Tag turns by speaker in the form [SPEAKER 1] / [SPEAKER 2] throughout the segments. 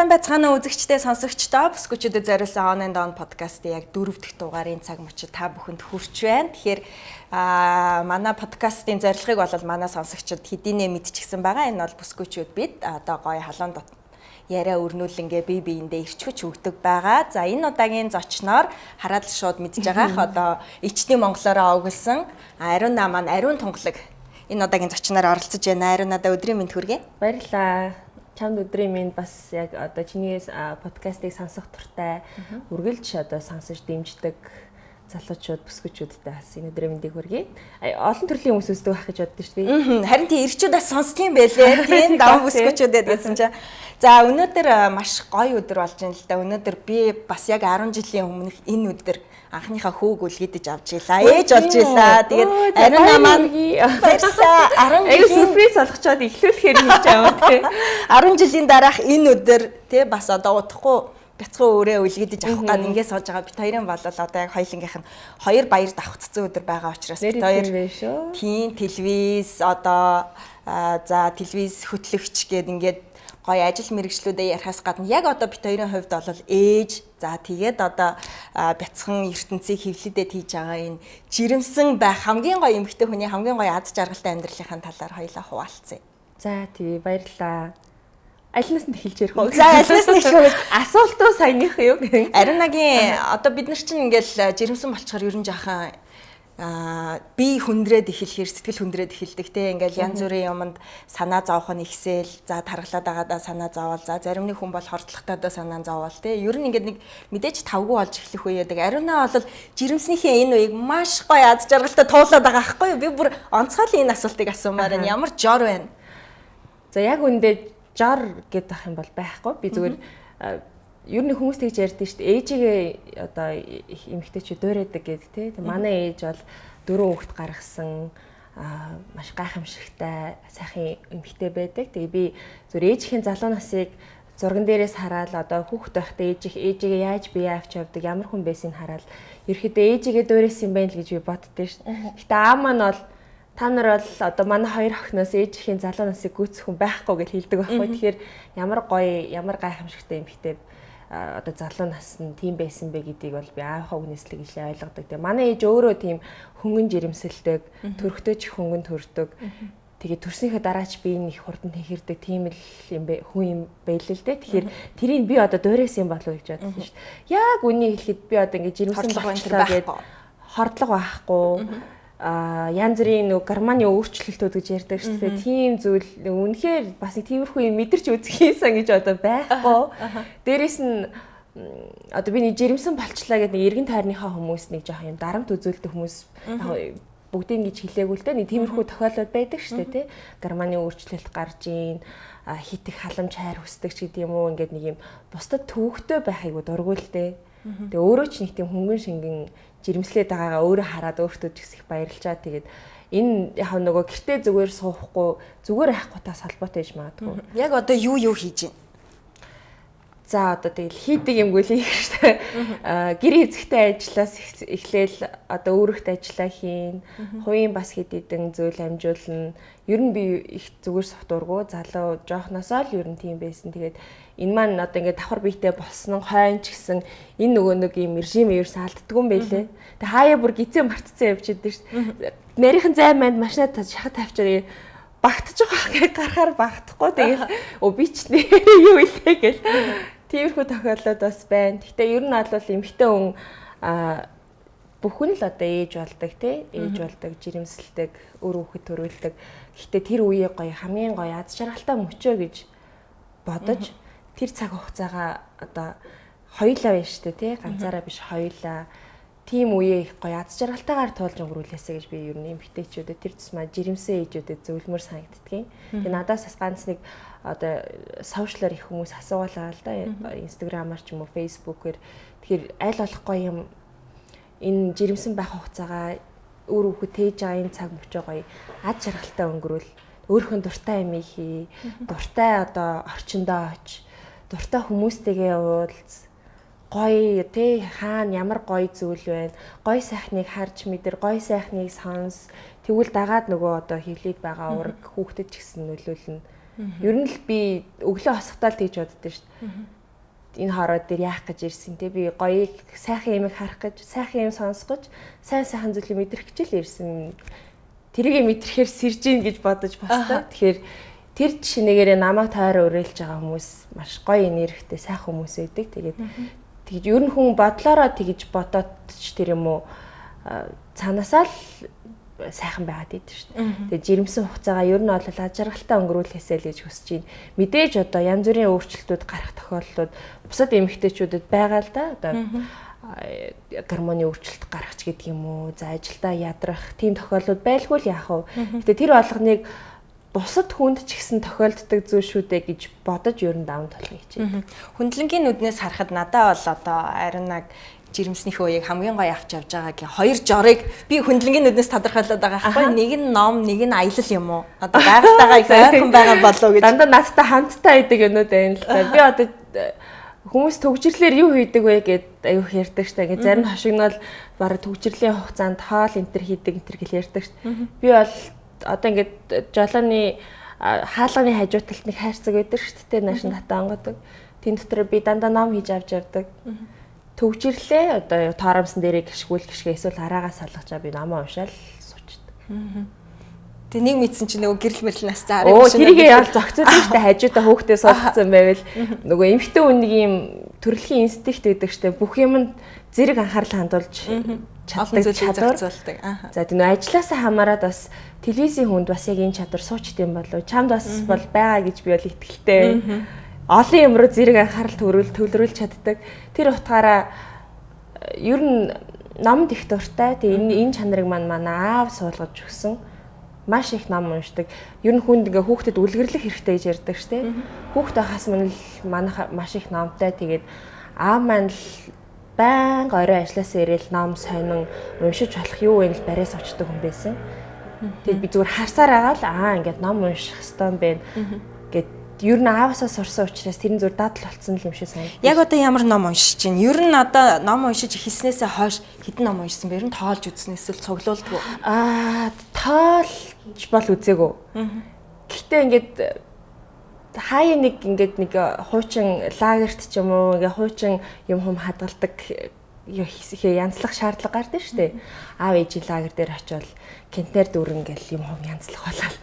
[SPEAKER 1] Сайн байцгаана уу үзэгчдээ сонсогчдоо бүсгүүчүүдэд зориулсан On and On подкастын яг 4 дахь дугаарын цаг мөчид та бүхэнд хүрч байна. Тэгэхээр манай подкастын зорилгыг бол манай сонсогчдод хэдийнэ мэдчихсэн байгаа. Энэ бол бүсгүүчүүд бид одоо гоё халуун яриа өрнүүлэнгээ бие биендээ ирчгэж өгдөг байгаа. За энэ удаагийн зочноор хараад шууд мэдж байгаах одоо ичний монголоороо оглсон Ариуна маань Ариун тунгалаг энэ удаагийн зочноор оролцож байна. Ариунада өдрийн мэнд хүргэе.
[SPEAKER 2] Баярлалаа. Чамд өдрийн минь бас яг одоо чиний подкастыг сонсох туртай үргэлж одоо сонсож дэмждэг залуучууд бүсгүүчүүдтэй бас энэ өдрийн мэндийг хүргэе. Олон төрлийн хүмүүс үздэг байх гэж боддоо шүү дээ.
[SPEAKER 1] Харин тийм ирчүүд бас сонсдог юм байлээ. Тийм дам бүсгүүчүүдэд гэсэн чинь. За өнөөдөр маш гоё өдөр болж байна л да. Өнөөдөр би бас яг 10 жилийн өмнөх энэ өдөр анхныхаа хүүг үлгэдэж авч ийлаа. Ээж болж ийлаа. Тэгээд Ариуна маань баярлалаа. 10 жилийн
[SPEAKER 2] сюрприз олгочоод эхлүүлэхээр хийж аваа тий.
[SPEAKER 1] 10 жилийн дараах энэ өдөр тий бас одоо удахгүй бяцхан өөрөө үлгэдэж авах гад ингээд сууж байгаа. Бид хоёрын бол одоо яг хоёулынгийнх нь хоёр баяр давхцсан өдөр байгаа учраас бид хоёр тийм телевиз одоо за телевиз хөтлөгч гээд ингээд гоё ажил мэргэжлүүдээ ярихаас гадна яг одоо бит хоёрын хувьд бол ээж за тэгээд одоо бяцхан ертөнцийг хөвлөдөд хийж байгаа энэ жирэмсэн байх хамгийн гоё эмэгтэй хүний хамгийн гоё аз жаргалтай амьдралынхаа талаар хоёлаа хуваалцъя.
[SPEAKER 2] За тий баярлалаа. Альнаас нь эхэлж ярих уу?
[SPEAKER 1] За альнаас нь эхлэв.
[SPEAKER 2] Асуултуу саяных юу?
[SPEAKER 1] Ариунагийн одоо бид нар чинь ингээл жирэмсэн болчихоор ер нь жаахан би хүндрээд эхлэхээр сэтгэл хүндрээд эхэлдэг те ингээл янз бүрийн юмд санаа зовох нь ихсэл за тархлаад байгаадаа санаа зовоол за зарим нэг хүн бол хордлоготойдоо санаа зовоол те ер нь ингээд нэг мэдээж тавгүй болж эхлэх үе яадаг. Ариуна бол жирэмснийхээ энэ үеийг маш гоё аз жаргалтай туулаад байгаа байхгүй юу? Би бүр онцгойлон энэ асуултыг асуумаар байна. Ямар жор байна?
[SPEAKER 2] За яг үндэ жор гэдэг ах юм бол байхгүй. Би зүгээр ер нь хүмүүс тэгж ярьдэн шүү дээ. Ээжигээ одоо эмэгтэйчүүд дөөрөөдөг гэдэг тий. Манай ээж бол 4 хүүхэд гаргасан маш гайхамшигтай сайхан эмэгтэй байдаг. Тэгээ би зүгээр ээжийн залуу насыг зурган дээрээс хараад одоо хүүхэд байхдаа ээжигээ яаж бие авч явдаг ямар хүн байсыг хараад ерөөдөө ээжигээ дөөрөөс юм байна л гэж би боддөө шүү дээ. Гэтэ аав маань бол та нар бол одоо манай хоёр охиноос ээжийн залуу насыг гүйцэх хүн байхгүй гэж хэлдэг байхгүй. Тэгэхээр ямар гоё ямар гайхамшигтай эмэгтэй одоо залуу нас нь тийм байсан бэ гэдгийг бол би аавынхаа үгнээс л гэж ойлгодог. Тэгээ манай ээж өөрөө тийм хөнгөн жирэмсэлдэг, төрхтөө ч хөнгөн төрдөг. Тэгээ төрсийнхээ дараач би энэ их хурдан тэхэрдэг тийм л юм бэ хүн юм байл л дээ. Тэгэхээр тэрийг би одоо дуурайс юм болов уу гэж бодсон шүү дээ. Яг үнийг хэлэхэд би одоо ингэ жирэмсэн болчихлоо гэдэг хордлого байхгүй. Янз бүрийн нэг гормоны өөрчлөлтүүд гэж ярьдаг шүү дээ. Тийм зүйл үнэхээр бас тиймэрхүү юм мэдэрч үзхийсэн гэж одоо байхгүй. Дээрээс нь одоо би нэг жирэмсэн болчлаа гэдэг нэг эргэн тойрныхаа хүмүүс нэг жоох юм дарамт үзүүлдэг хүмүүс бүгдийг гэж хэлээгүй л дээ. Нэг тиймэрхүү тохиолдол байдаг шүү дээ, тий. Гормоны өөрчлөлт гарч ийн хит их халамж хайр хүсдэг ч гэдэг юм уу ингээд нэг юм бусдад төвөгтэй байхайг дургуй л дээ. Тэгээ өөрөө ч нэг тийм хөнгөн шингэн жирэмслээд байгаагаа өөрөө хараад өөртөө ч их баярлчаа. Тэгээд энэ яг нөгөө гэртээ зүгээр суухгүй зүгээр айхгүй тас холбоотой гэж магадгүй.
[SPEAKER 1] Яг одоо юу хийж байна?
[SPEAKER 2] За одоо тэгэл хийдэг юмгүй л их штэ. Гэр эзэгтэй ажиллаас эхлээл одоо өөрөөхт ажиллаа хийн. Хувийн бас хэд хэдэн зүйл амжуулна. Ер нь би их зүгээр сувтургуу залуу жоохносоо л ер нь тийм байсан. Тэгээд энэ маань одоо ингээд давхар биетэй болсон хойно ч гэсэн энэ нөгөө нэг юм режим ерөөс алддгүй юм байлээ. Тэг хаяа бүр гизээ мартцсан явж идэв штэ. Нарийнхан зай манд машинаа шахаад тавьчаа багтаж байгаа гэж гарахаар багтахгүй. Тэгээд би ч юу илээ гэл. Тиймэрхүү тохиолдол бас байна. Гэхдээ ер нь бол эмэгтэй хүн бүхэн л одоо ээж болдог тий. Ээж болдог, жирэмсэлдэг, өөр хүүхэд төрүүлдэг. Гэхдээ тэр үеэ гоё хамгийн гоё аз жаргалтай мөчөө гэж бодож тэр цаг хугацаагаа одоо хоёулаа байна шүү дээ тий. Ганцаараа биш хоёулаа. Тийм үеэ их гоё аз жаргалтайгаар туулж өнгөрүүлээсэ гэж би ер нь эмэгтэйчүүдэд тэр тусмаа жирэмсэн ээжүүдэд зөвлөмөр санагддгийн. Тэгээ надаас бас ганц нэг одоо сошиалар их хүмүүс асуугалаа л да. Инстаграмаар ч юм уу, фейсбүүкээр. Тэгэхээр аль болох гоё юм энэ жирэмсэн байх хугацаагаа өөр хүүхэд тээж байгаа энэ цаг мөчөө гоё аз жаргалтай өнгөрүүл. Өөрийнхөө дуртай юм хий. Дуртай одоо орчиндөө оч. Дуртай хүмүүстэйгээ уулз. Гоё тий хаана ямар гоё зүйл байна. Гоё сайхныг харж мэдэр, гоё сайхныг сонс. Тэгвэл дагаад нөгөө одоо хөвлөд байгаа ураг хүүхдэд ч гэсэн нөлөөлнө. Ер нь л би өглөө хосготаал тэгж боддоо шүү дээ. энэ хороо дээр яах гэж ирсэн те би гоёыг сайхан юмыг харах гэж сайхан юм сонсох гэж сайхан зүйлийг мэдрэх гэж л ирсэн. Тэрийг мэдрэхээр сэрж ийн гэж бодож бастай. Тэгэхээр тэр жишээнээрээ намайг тойроо өрөөлж байгаа хүмүүс маш гоё энергитэй сайхан хүмүүс байдаг. Тэгээд ер нь хүн бодлороо тэгж бодоод ч тэр юм уу цаанаасаа л сайхан байгаад идэв шүү дээ. Тэгээд жирэмсэн хугацаагаа ер нь бол ажиргалтай өнгөрүүлэхээсэй л гэж хүсэж байна. Мэдээж одоо янз бүрийн өөрчлөлтүүд гарах тохиолдлууд бусад эмэгтэйчүүдэд байгаа л да. Одоо гормоны өөрчлөлт гарах ч гэдэг юм уу. За ажилдаа ядрах тийм тохиолдлууд байлгүй л яах вэ? Гэтэ тэр болгоныг бусад хүнд ч гэсэн тохиолддог зүйл шүү дээ гэж бодож ер нь даван толгой хичээдэг.
[SPEAKER 1] Хүндлэнгийн нүднээс харахад надад бол одоо арин нэг жирэмснийхээ үеийг хамгийн гоё авч явж байгаагийн хоёр жорыг би хүндлэнгийн нүднээс тодорхойлоод байгаа байхгүй. Нэг нь ном, нэг нь аялал юм уу? Одоо байгальтайгаа их ойрхон байгаа болов уу гэж.
[SPEAKER 2] Дандаа надтай хамттай байдаг юмнууд байна л та. Би одоо хүмүүс төгжрлээр юу хийдэг вэ гэд аюух ярьдаг штэ. Ингээ зарим хашигнол бараг төгжрлийн хугацаанд хоол энтер хийдэг энтер гэл ярьдаг штэ. Би бол одоо ингээд жолооны хаалганы хажуу талд нэг хайрцаг байдаг шүү дээ. Наашин татаа онгодог. Тэн дотор би дандаа ном хийж авч явдаг. Төгжирлээ одоо тооромсон дээрээ гიშгүүл гიშгээ эсвэл араагаас салгаж би намаа уншаал суучдаг.
[SPEAKER 1] Тэгээ нэг мэдсэн чинь нөгөө гэрэл мэрэл нас цаа арай
[SPEAKER 2] биш. Тэрийг яал зохицуулж штэ хажуудаа хөөхтэй суулгацсан байвал нөгөө эмхтэн үнийг ийм төрөлхийн инстинкт байдаг штэ. Бүх юмд зэрэг анхаарал хандуулж чаддаг чадвар. За тийм нөө ажилласаа хамаарат бас телевизийн хүнд бас яг энэ чадвар суучт юм болов. Чамд бас бол байгаа гэж би бол итгэлтэй. Олон юм руу зэрэг анхаарал төвлөрүүлж чаддаг. Тэр утгаараа ер нь номд их дуртай. Тэгээ энэ чанарыг манай аав суулгаж өгсөн. Маш их ном уншдаг. Ер нь хүнд ингээ хүүхдэд үлгэрлэх хэрэгтэй гэж ярьдаг штэ. Хүүхдээ хас мань л манайх маш их номтой. Тэгээд аав маань л байнга орой ажилласаа ирээл ном сонин уншиж болох юу вэ л бариас очдог хүн байсан. Тэгэд би зүгээр харсаар байгаа л ингээд ном унших хэрэгтэй юм байна гэд ер нь аавасаа сурсан учраас тэрэн зүгээр дадал болсон юм шиг санагдав.
[SPEAKER 1] Яг одоо ямар ном уншиж чинь? Ер нь одоо ном уншиж хэлснээсээ хойш хэдэн ном уншсан бэ? Ер нь тоолж үзснээс л цуглуулдаг уу?
[SPEAKER 2] Тоолж бол үзээгүй. Гэхдээ ингээд хаяа нэг хуучин лагерт ч юм уу ингээ хуучин юм хадгалдаг янзлах шаардлага гардаг шүү дээ. Аав ээжийн лагер дээр очивол кентнер дүүрэн гэл юм янзлах болол.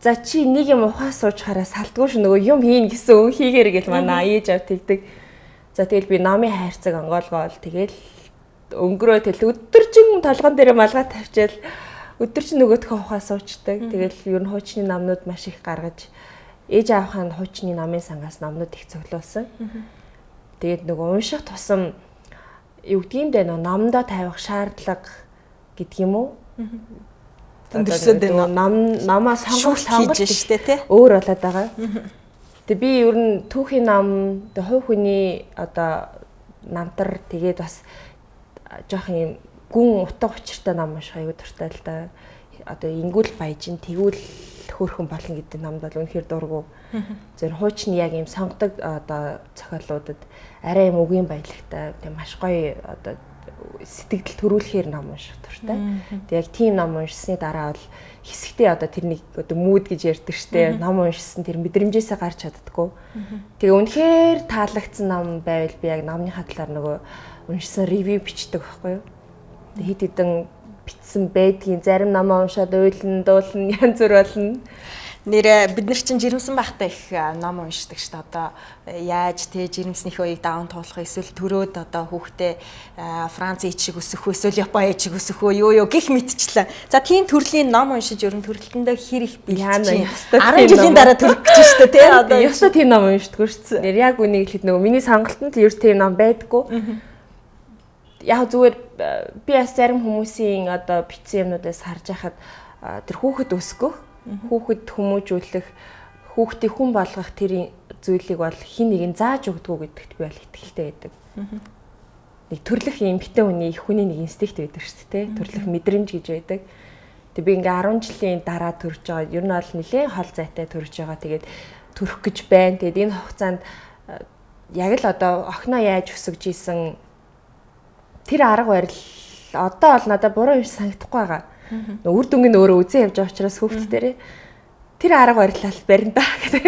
[SPEAKER 2] За чи нэг юм ухаас суучхаараа салдгүй шүү нөгөө юм хийн гэсэн өн хийгэр гэл манай ээж авт хэлдэг. За тэгэл би номын хайрцаг онгоолгоол тэгэл өнгөрөө тэл өдөржин толгон дээр малгай тавьчаал өдөржин нөгөөдхөө ухаас суучдаг. Тэгэл ер нь хуучны намнууд маш их гаргаж ээж аавханд хуучны намын сангаас намнууд их цуглуулсан. Тэгээд нөгөө унших тусам юу гэдгийг дээ номдоо тавих шаардлага гэдэг юм уу?
[SPEAKER 1] Тэндэрсэд
[SPEAKER 2] намаа сонголт
[SPEAKER 1] штэ тий.
[SPEAKER 2] Өөр болоод байгаа. Тэгээ би ер нь түүхийн нам, хувь хүний одоо намтар тэгээд бас жоох юм гүн утга учиртай нам унших аюу дуртай л да. Одоо ингүүл баяжин тэгвэл хөөрхөн болно гэдэг намд бол үнэхээр дургу. Зөв хуучны яг юм сонгодог одоо зохиолуудад арай юм үгийн баялагтай тийм маш гоё одоо сэтгэл төрүүлэхээр ном унших дуртай. Тэг яг тийм ном уншсны дараа бол хэсэгтээ одоо тэрнийг одоо мууд гэж ярьдаг штэ. Ном уншсан тэр мэдрэмжээсээ гарч чаддаггүй. Тэгээ үнэхээр таалагдсан ном байвал би яг номныхаа талаар нөгөө уншсан ревю бичдэг байхгүй юу. Хит хитэн битсэн байдгийн зарим номоо уншаад уйлан дуулан янз бүр болно.
[SPEAKER 1] Нэрэ бид нар чинь жирэмсэн байхдаа их ном уншдаг шүү дээ. Одоо яаж те жирэмснийхээ үеийг даван туулах эсвэл төрөөд одоо хүүхдээ Франц ичиг өсөх үү эсвэл Япон ичиг өсөх үү юу гэх мэтчлээ. За тийм төрлийн ном уншиж ерөн төрөлтөндөө хэр их бэлтэж 10 жилийн дараа төрөх гэж шүү дээ те.
[SPEAKER 2] Одоо ёстой тийм ном уншдаггүй шүү дээ. Яг үнийг хэлэхэд нөгөө миний сонголтод ер тийм ном байдаггүй. Яг зүгээр би бас зарим хүмүүсийн одоо бичсэн юмнуудаас харж байхад тэр хүүхэд өсгөх, хүүхэд хүмүүжүүлэх, хүүхдийг хүн болгох тэр зүйлийг бол хин нэг нь зааж өгдөггүй гэдэгт би бол итгэлтэй байдаг. Нэг төрлөх юм битэн хүний их хүний нэг инстинкт байдаг шүү дээ, төрлөх мэдрэмж гэж байдаг. Тэг би ингээ 10 жилийн дараа төрж байгаа. Ер нь бол нэлээд хол зайтай төрж байгаа. Тэгээд төрөх гэж байна. Тэгээд энэ хугацаанд яг л одоо охиноо яаж өсгөж ийсэн тэр арга барил одоо бол надад буруу юм санагдахгүй байгаа. Үр дүнг нь өөрөө үзэн явж байгаа учраас хүүхдүүдээрээ тэр арга барилал барина да гэдэг.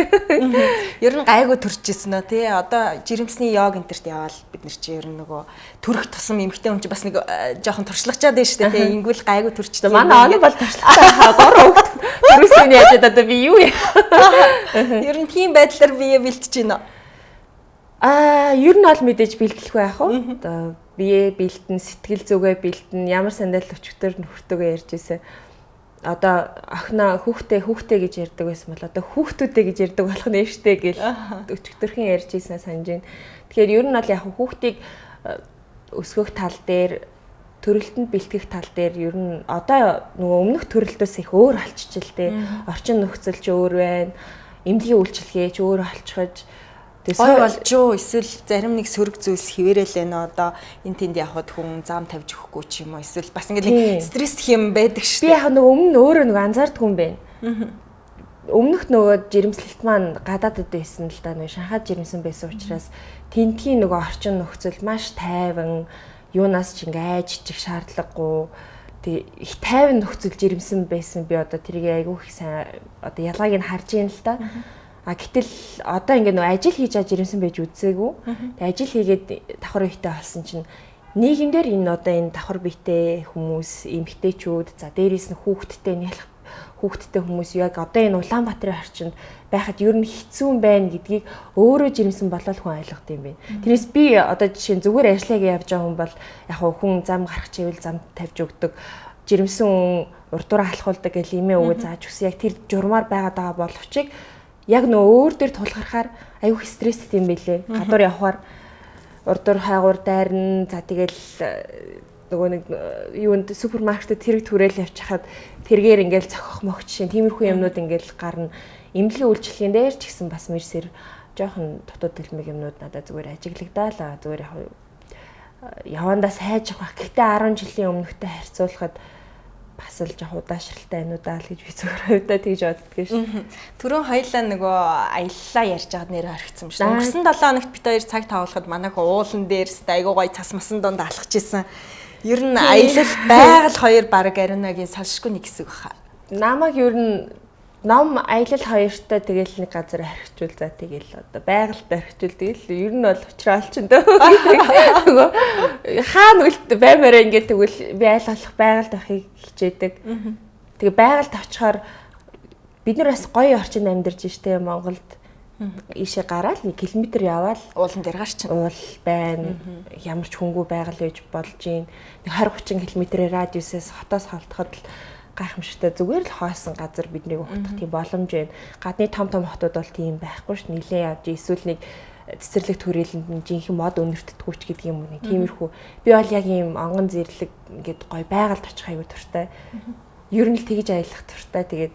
[SPEAKER 1] Ер нь гайгүй төрчихсэн нөө тий. Одоо жирэмсний йог энтерт яваал бид нар чи ер нь нөгөө төрөх тусам эмхтэй хүн чи бас нэг жоохон туршлагачаад байна шүү дээ тий. Ингүүл гайгүй төрчихсэн.
[SPEAKER 2] Манай оны бол туршлагатай гурван хүүхэд төрөсөн яаж одоо би юу яа.
[SPEAKER 1] Ер нь тийм байдлаар бие бэлтэж байна.
[SPEAKER 2] Ер нь бол мэдээж бэлтгэх байх уу. Одоо бие бэлтэн, сэтгэл зүгээ бэлтэн, ямар сандал өчгтөр нөхөртөөгөө ярьж ирсэн. Одоо охиноо хүүхдээ гэж ярьдаг байсан бол одоо хүүхдүүдээ гэж ярьдаг болох нэрштэй гэл өчигдөрхөн ярьж ийсэн санаж байна. Тэгэхээр ер нь бол яг хүүхдийг өсгөх тал дээр төрөлтөнд бэлтгэх тал дээр ер нь одоо нөгөө өмнөх төрөлтөөс их өөр болчихжээ. Орчин нөхцөл ч өөр байна. Эмнэлгийн үйлчилгээ ч өөр болчихож
[SPEAKER 1] гой болж юу эсвэл зарим нэг сөрөг зүйлс хിവэрэл байна одоо энэ тэнд явхад хүн зам тавьж өгөхгүй ч юм уу эсвэл бас ингээд стресс хэм байдаг шүү
[SPEAKER 2] дээ. Би яг нэг өмнө өөрөө нэг анзаардаг юм байна. Өмнөх нөгөө жирэмслэлт маань гадаадд байсан л да нэг Шанхайд жирэмсэн байсан учраас тентгийн нөгөө орчин нөхцөл маш тайван юунаас ч ингээ айжчих шаардлагагүй тэг их тайван нөхцөл жирэмсэн байсан би одоо тэрийг айгүй их сайн одоо ялгааг нь харж ийн л да. Гэтэл одоо ингээ нөө ажил хийж аж ирэмсэн байж үзээгүй. Тэг ажил хийгээд давхар биетэй болсон чинь нийгэмдэр энэ одоо энэ давхар биетэй хүмүүс, эмэгтэйчүүд, за дээрээс нь хүүхэдтэй хүмүүс яг одоо энэ Улаанбаатарын орчинд байхад ер нь хэцүү байна гэдгийг өөрөө жирэмсэн болол хүн ойлгох юм байна. Тэрнээс би одоо жишээ нь зүгээр ажиллагаа явж байгаа хүн бол яг хүн зам гарах чивэл зам тавьж өгдөг. Жирэмсэн хүн урдуура халахулдаг гэл имээ өгөө зааж өгсөн. Яг тэр журмаар байгаад байгаа боловч яг нөө өөр дээр тулгархаар аюух стресстэй юм байлээ. Гадуур явхаар урдуур хайгуур дайрна. За тэгэл нөгөө нэг юунд супермаркетд тэрэг түрээл явчихад тэргээр ингээл цохох мохч шин тиймэрхүү юмнууд ингээл гарна. Эмнэлгийн үйлчлэгийн дээр ч гэсэн бас мэрсэр жоохон дотоод хэлмэг юмнууд надад зүгээр ажиглагдаалаа. Зүгээр явандаа сайжих байх. Гэхдээ 10 жилийн өмнөхтэй харьцуулахад бас л жоох удаашралтай байна уу даа л гэж би зүгээр хувьдаа тэгж боддгоо шүү.
[SPEAKER 1] Түрүүн хоёлаа нөгөө аяллаа ярьж байгаад нэрээ орхисон юм шүү. Өнгөрсөн 7 хоногт бид хоёр цаг тавуулахад манайх уулан дээрс айгуу гой цас масан донд алхаж исэн. Ер нь аялал байгаль хоёр баг ариунагийн салшгүй нэг хэсэг баха.
[SPEAKER 2] Намайг ер нь ном аялал хоёртой тэгэл нэг газар архичул за тэгэл одоо байгальд архичул тэгэл ер нь бол уучраал ч энэ нөгөө хаана үлд баймаараа ингээд тэгвэл би айлгалах байгальд авахыг хичээдэг. Тэгээ байгальд авчихаар бид нар бас гоё орчинд амьдарч штэ Монголд ийшээ гараад 1 км яваал
[SPEAKER 1] уулан дээр гарч
[SPEAKER 2] уул байна. Ямар ч хөнгүү байгаль байж болж юм. 20-30 км радиусээс хотоос холдоход л гайхамшигтай зүгээр л хоосон газар биднийг ухтах тийм боломж байна. Гадны том хотууд бол тийм байхгүй ш. Нилээ явж эсвэл нэг цэцэрлэг төрөлөнд нь жинхэнэ мод өнөртдөггүй ч гэдэг юм уу нэг тиймэрхүү. Би бол яг ийм онгон зэрлэг ингээд гоё байгальд очих аягүй туртай. Ер нь л тэгж аялах туртай. Тэгээд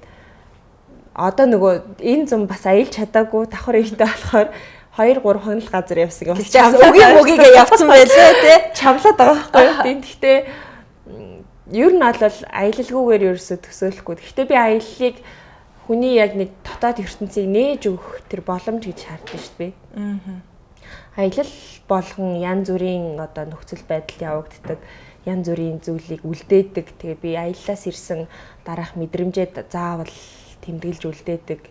[SPEAKER 2] одоо нөгөө энэ зам бас аялж чадаагүй давхар ихтэй болохоор 2-3 хоног газар явсан юм.
[SPEAKER 1] Үгийн явцсан байлээ тий.
[SPEAKER 2] Чамлаад байгаа байхгүй юу. Тэгтээ ер нь бол аялалгүйгээр ерөөсө төсөөлөхгүй. Гэхдээ би аяллыг хүний яг нэг дотоод ертөнцийг нээж өгөх тэр боломж гэж хардаг шүү дээ. Аялал болгон янз бүрийн одоо нөхцөл байдал явагддаг, янз бүрийн зүйлийг үлдээдэг. Тэгээ би аяллаас ирсэн дараах мэдрэмжэд заавал тэмдэглэж үлдээдэг.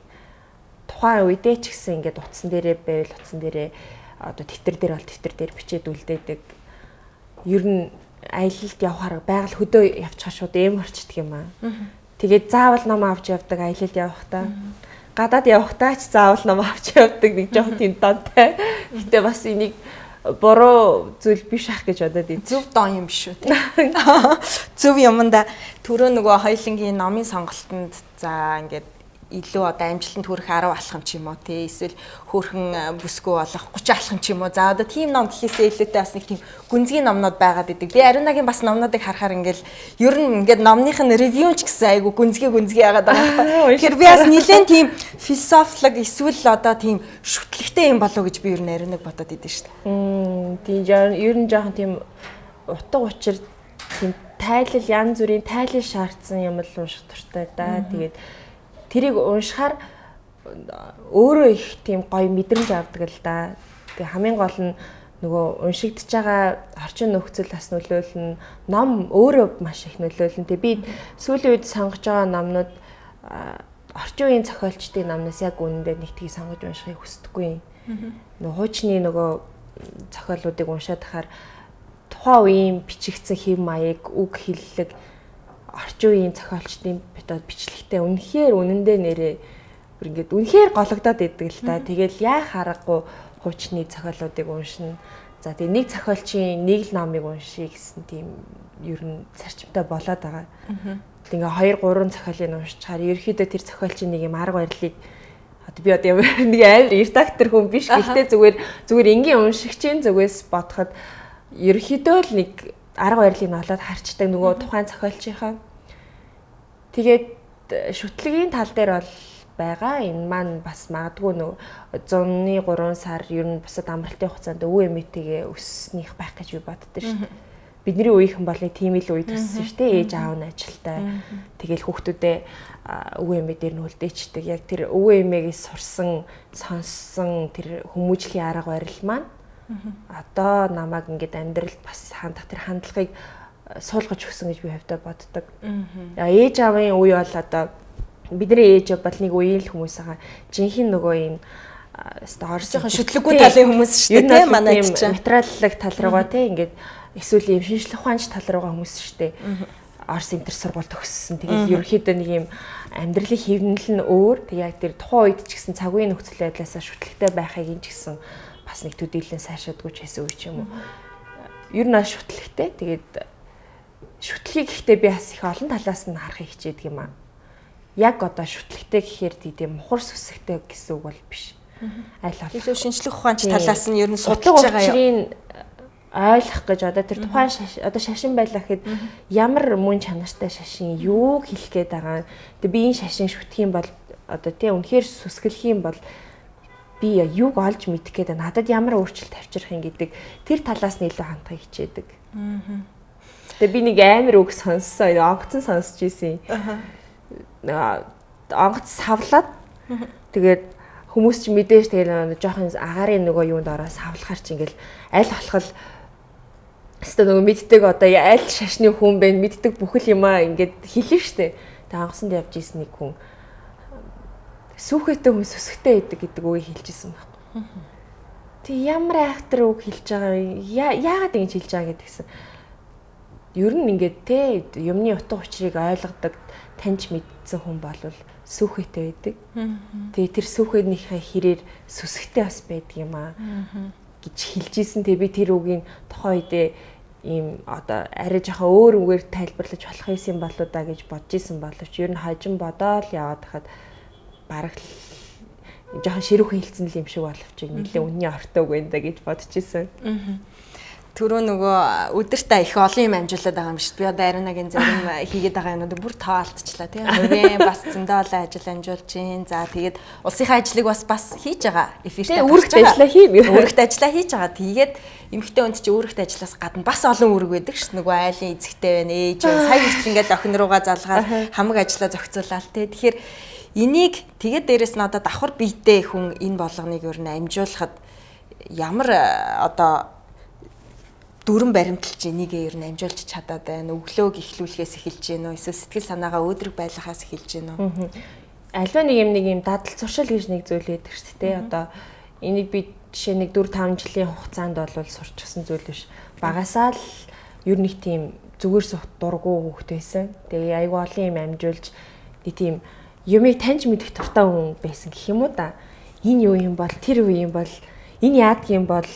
[SPEAKER 2] Тухайн үедээ ч гэсэн ингээд утсан дээрээ байвал утсан дээрээ одоо тэмдэг дээр бол тэмдэг дээр бичээд үлдээдэг. Ер нь аялалд явахаар байгаль хөдөө явчихаа шууд эм орчдөг юм аа. Тэгээд заавал ном авч явдаг аялалд явахдаа. Гадаад явахдаа ч заавал ном авч явдаг нэг жоохон тийм донтой. Гэтэ бас энийг буруу зүйл биш ах гэж бодоод ийм
[SPEAKER 1] зөв дон юм биш үү те. Зөв юмдаа түрөө нөгөө хоёлынгийн номын сонголтонд за ингээд илүү одоо амжилтанд хүрэх 10 алхам ч юм уу тий эсвэл хөөрхөн бүсгүй болох 30 алхам ч юм уу. За одоо тийм ном гэхээсээ илүүтэй бас нэг тийм гүнзгий номнууд байгаад идэг. Би Ариунагийн бас номнуудыг харахаар ингээл ер нь ингээд номных нь ревю ч гэсэн айгу гүнзгий яагаад байгаа. Тэгэхээр би бас нэлээд тийм философик эсвэл одоо тийм шүтлэгтэй юм болов гэж би ер нь Ариунаг бодоод идэв шүү дээ.
[SPEAKER 2] Тийм ер нь жоохон тийм утга учир тийм тайлал янз бүрийн тайлал шаардсан юм л унших туртай да. Тэгээд тэрийг уншихаар өөрөө их тийм гоё мэдрэмж авдаг л да. Тэгээ хамгийн гол нь нөгөө уншигдж байгаа орчин нөхцөл бас нөлөөлнө. Ном өөрөө маш их нөлөөлнө. Тэгээ би сүүлийн үед сонгож байгаа номнууд орчин үеийн зохиолчдын номноос яг үнэндээ нэг тийг сонгож уншихыг хүсдэггүй. Нөгөө хуучны нөгөө зохиолуудыг уншаад тахаар тухайн үеийн бичигдсэн хэв маяг, үг хэллэг орчин үеийн зохиолчдын бичлэгтэй үнэндээ нэрээ ингээд үнэхээр гологдоод идэг л та. Тэгэл яа харахгүй хуучны зохиолуудыг уншина. За тэгээ нэг зохиолчийн нэг л номыг уншия гэсэн тийм ер нь зарчимтай болоод байгаа. Ингээ 2 3 зохиолыг уншчихаар ерөөхдөө тэр зохиолчийн нэг юм арга барилыг би одоо нэг амар редактор хүн биш. Гэхдээ зүгээр энгийн уншигчийн зүгээс бодоход ерөөхдөө л нэг арга барилыг нь олоод харчдаг нөгөө тухайн зохиолчийнхаа. Тэгээд шүтлэгийн тал дээр бол байгаа. Энэ маань бас магадгүй нөгөө 103 сар ер нь бусад амралтын хугацаанд өвөө эмээтэйгээ өссөнийх байх гэж би боддоо шүү дээ. Бидний үеийнхэн бол нэг тийм л үе төссөн шүү дээ. Ээж аав нь ажилтай. Тэгэл хүүхдүүдээ өвөө эмээ дээр нь үлдээчдэг. Яг тэр өвөө эмээгээс сурсан, сонссон тэр хүмүүжлийн арга барил маань одоо намайг ингээд амьдралд бас хандах тэр хандлагыг суулгаж өгсөн гэж би хавьдаа боддог. Ээж аавын үе бол одоо бидний ээж бол нэг үеийн л хүмүүс байгаа. Жинхэнэ нөгөө энэ орсынхан
[SPEAKER 1] шүтлэггүй талын хүмүүс шүү дээ. Манай ээж чинь
[SPEAKER 2] материаллык тал руугаа те ингээд эсвэл юм шинжлэх ухаанч тал руугаа хүмүүс шүү дээ. Орс интер сургууль төгссөн. Тэгээд ерөөхдөө нэг юм амьдралын хэвнэл нь өөр. Тэг яг тэр тухайн үед ч гэсэн цагийн нөхцөл байдлаасаа шүтлэгтэй байхыг ин ч гэсэн бас нэг төдийлэн сайшаадгүй ч байсан үе ч юм уу. Ер нь шүтлэгтэй. Тэгээд шүтлгийг гэхдээ би бас их олон талаас нь харахыг хичээдэг юм аа. Яг одоо шүтлэгтэй гэхээр тийм мухар сүсгтэй гэсэн үг бол биш. Аль болох
[SPEAKER 1] илүү шинжлэх ухаанч талаас нь ер нь судалж байгаа
[SPEAKER 2] юм. Ойлгох гэж одоо тэр тухайн одоо шашин байлаа гэхэд ямар мөн чанартай шашин юу хэлэх гээд байгаа. Тэгээ би энэ шашин шүтэх юм бол одоо тийм үнэхээр сүсгэлэх юм бол би юуг олж мэдэх гээд надад ямар өөрчлөлт авчрах юм гэдэг тэр талаас нь илүү хандхыг хичээдэг. Тэгээ би нэг амар үг сонссон, онгоцон сонсч ийсэн. Онгоц савлаад тэгээд хүмүүс ч мэдээж тэгээд жоохон агаарын нөгөө юунд ороо савлахаар чи ингээл аль болох өстө нөгөө мэддэг одоо аль шашны хүн бэ мэддэг бүхэл юмаа ингээд хэлнэ штэ. Тэгээд онгоцонд явж ийсэн нэг хүн сүхэтэй хүн сүсгтэй байдаг гэдэг үгийг хэлж ийсэн байхгүй. Тэг ямар айхтар үг хэлж байгаа яагаад ингэж хэлж байгаа гэдгсэн. Ер нь ингээд те юмны утга учирыг ойлгодог таньж мэдсэн хүн болвол сүхэтэй байдаг. Тэгээ тэр сүхэнийхээ хэрээр сүсгтэй бас байдаг юм аа гэж хэлж ийсэн. Тэгээ би тэр үгийн тухайн үедээ ийм одоо арай жоохон өөр үгээр тайлбарлаж болох юм болоо да гэж бодож исэн боловч ер нь хожим бодоол яваад хахад бараг жоохон ширүүхэн хэлсэн л юм шиг боловч нэлээ үнний ортог байна да гэж бодож исэн.
[SPEAKER 1] Түрүү нөгөө өдөртөө их олон юм амжуулаад байгаа юм шүү дээ. Би одоо ариунагийн зарим хийгээд байгаа юмнууд бүр тоолтчлаа тийм. Хувийн бас зөндөө ажил амжуулж гин. За тэгээд улсынхаа ажлыг бас хийж байгаа. Эфиртэй
[SPEAKER 2] үүрэгт ажиллаа хийм.
[SPEAKER 1] Үүрэгт ажиллаа хийж байгаа. Тэгээд эмэгтэй хүнд чи үүрэгт ажиллаас гадна бас олон үүрэг байдаг шүү. Нөгөө айлын эзэгтэй байна, ээж байна. Сая хүртэл ингээд охин руугаа залгаад хамаг ажиллаа зохицуулаад тийм. Тэгэхээр энийг тэгээд дээрэс нь одоо давхар биетэй хүн энэ болгоныг өөр нь амжуулахад ямар одоо дүрэн баримталж энийгээ ер нь амжуулж чадаад байна. Өглөөг эхлүүлэхээс эхэлж гэнэ үү? Эсвэл сэтгэл санаагаа өөдрөг байлгахаас эхэлж гэнэ үү?
[SPEAKER 2] Альва нэг юм дадал зуршил гэж нэг зүйл байдаг шүү дээ. Одоо энийг би жишээ нэг 4-5 жилийн хугацаанд бол сурчсан зүйл биш. Багасаа л ер нь тийм зүгээр сухт дургу хүүхэд байсан. Тэгээ айгүй олон юм амжуулж тийм юмыг таньж мэдэх туртай хүн байсан гэх юм уу да. Энэ юу юм бол тэр юу юм бол энэ яадаг юм бол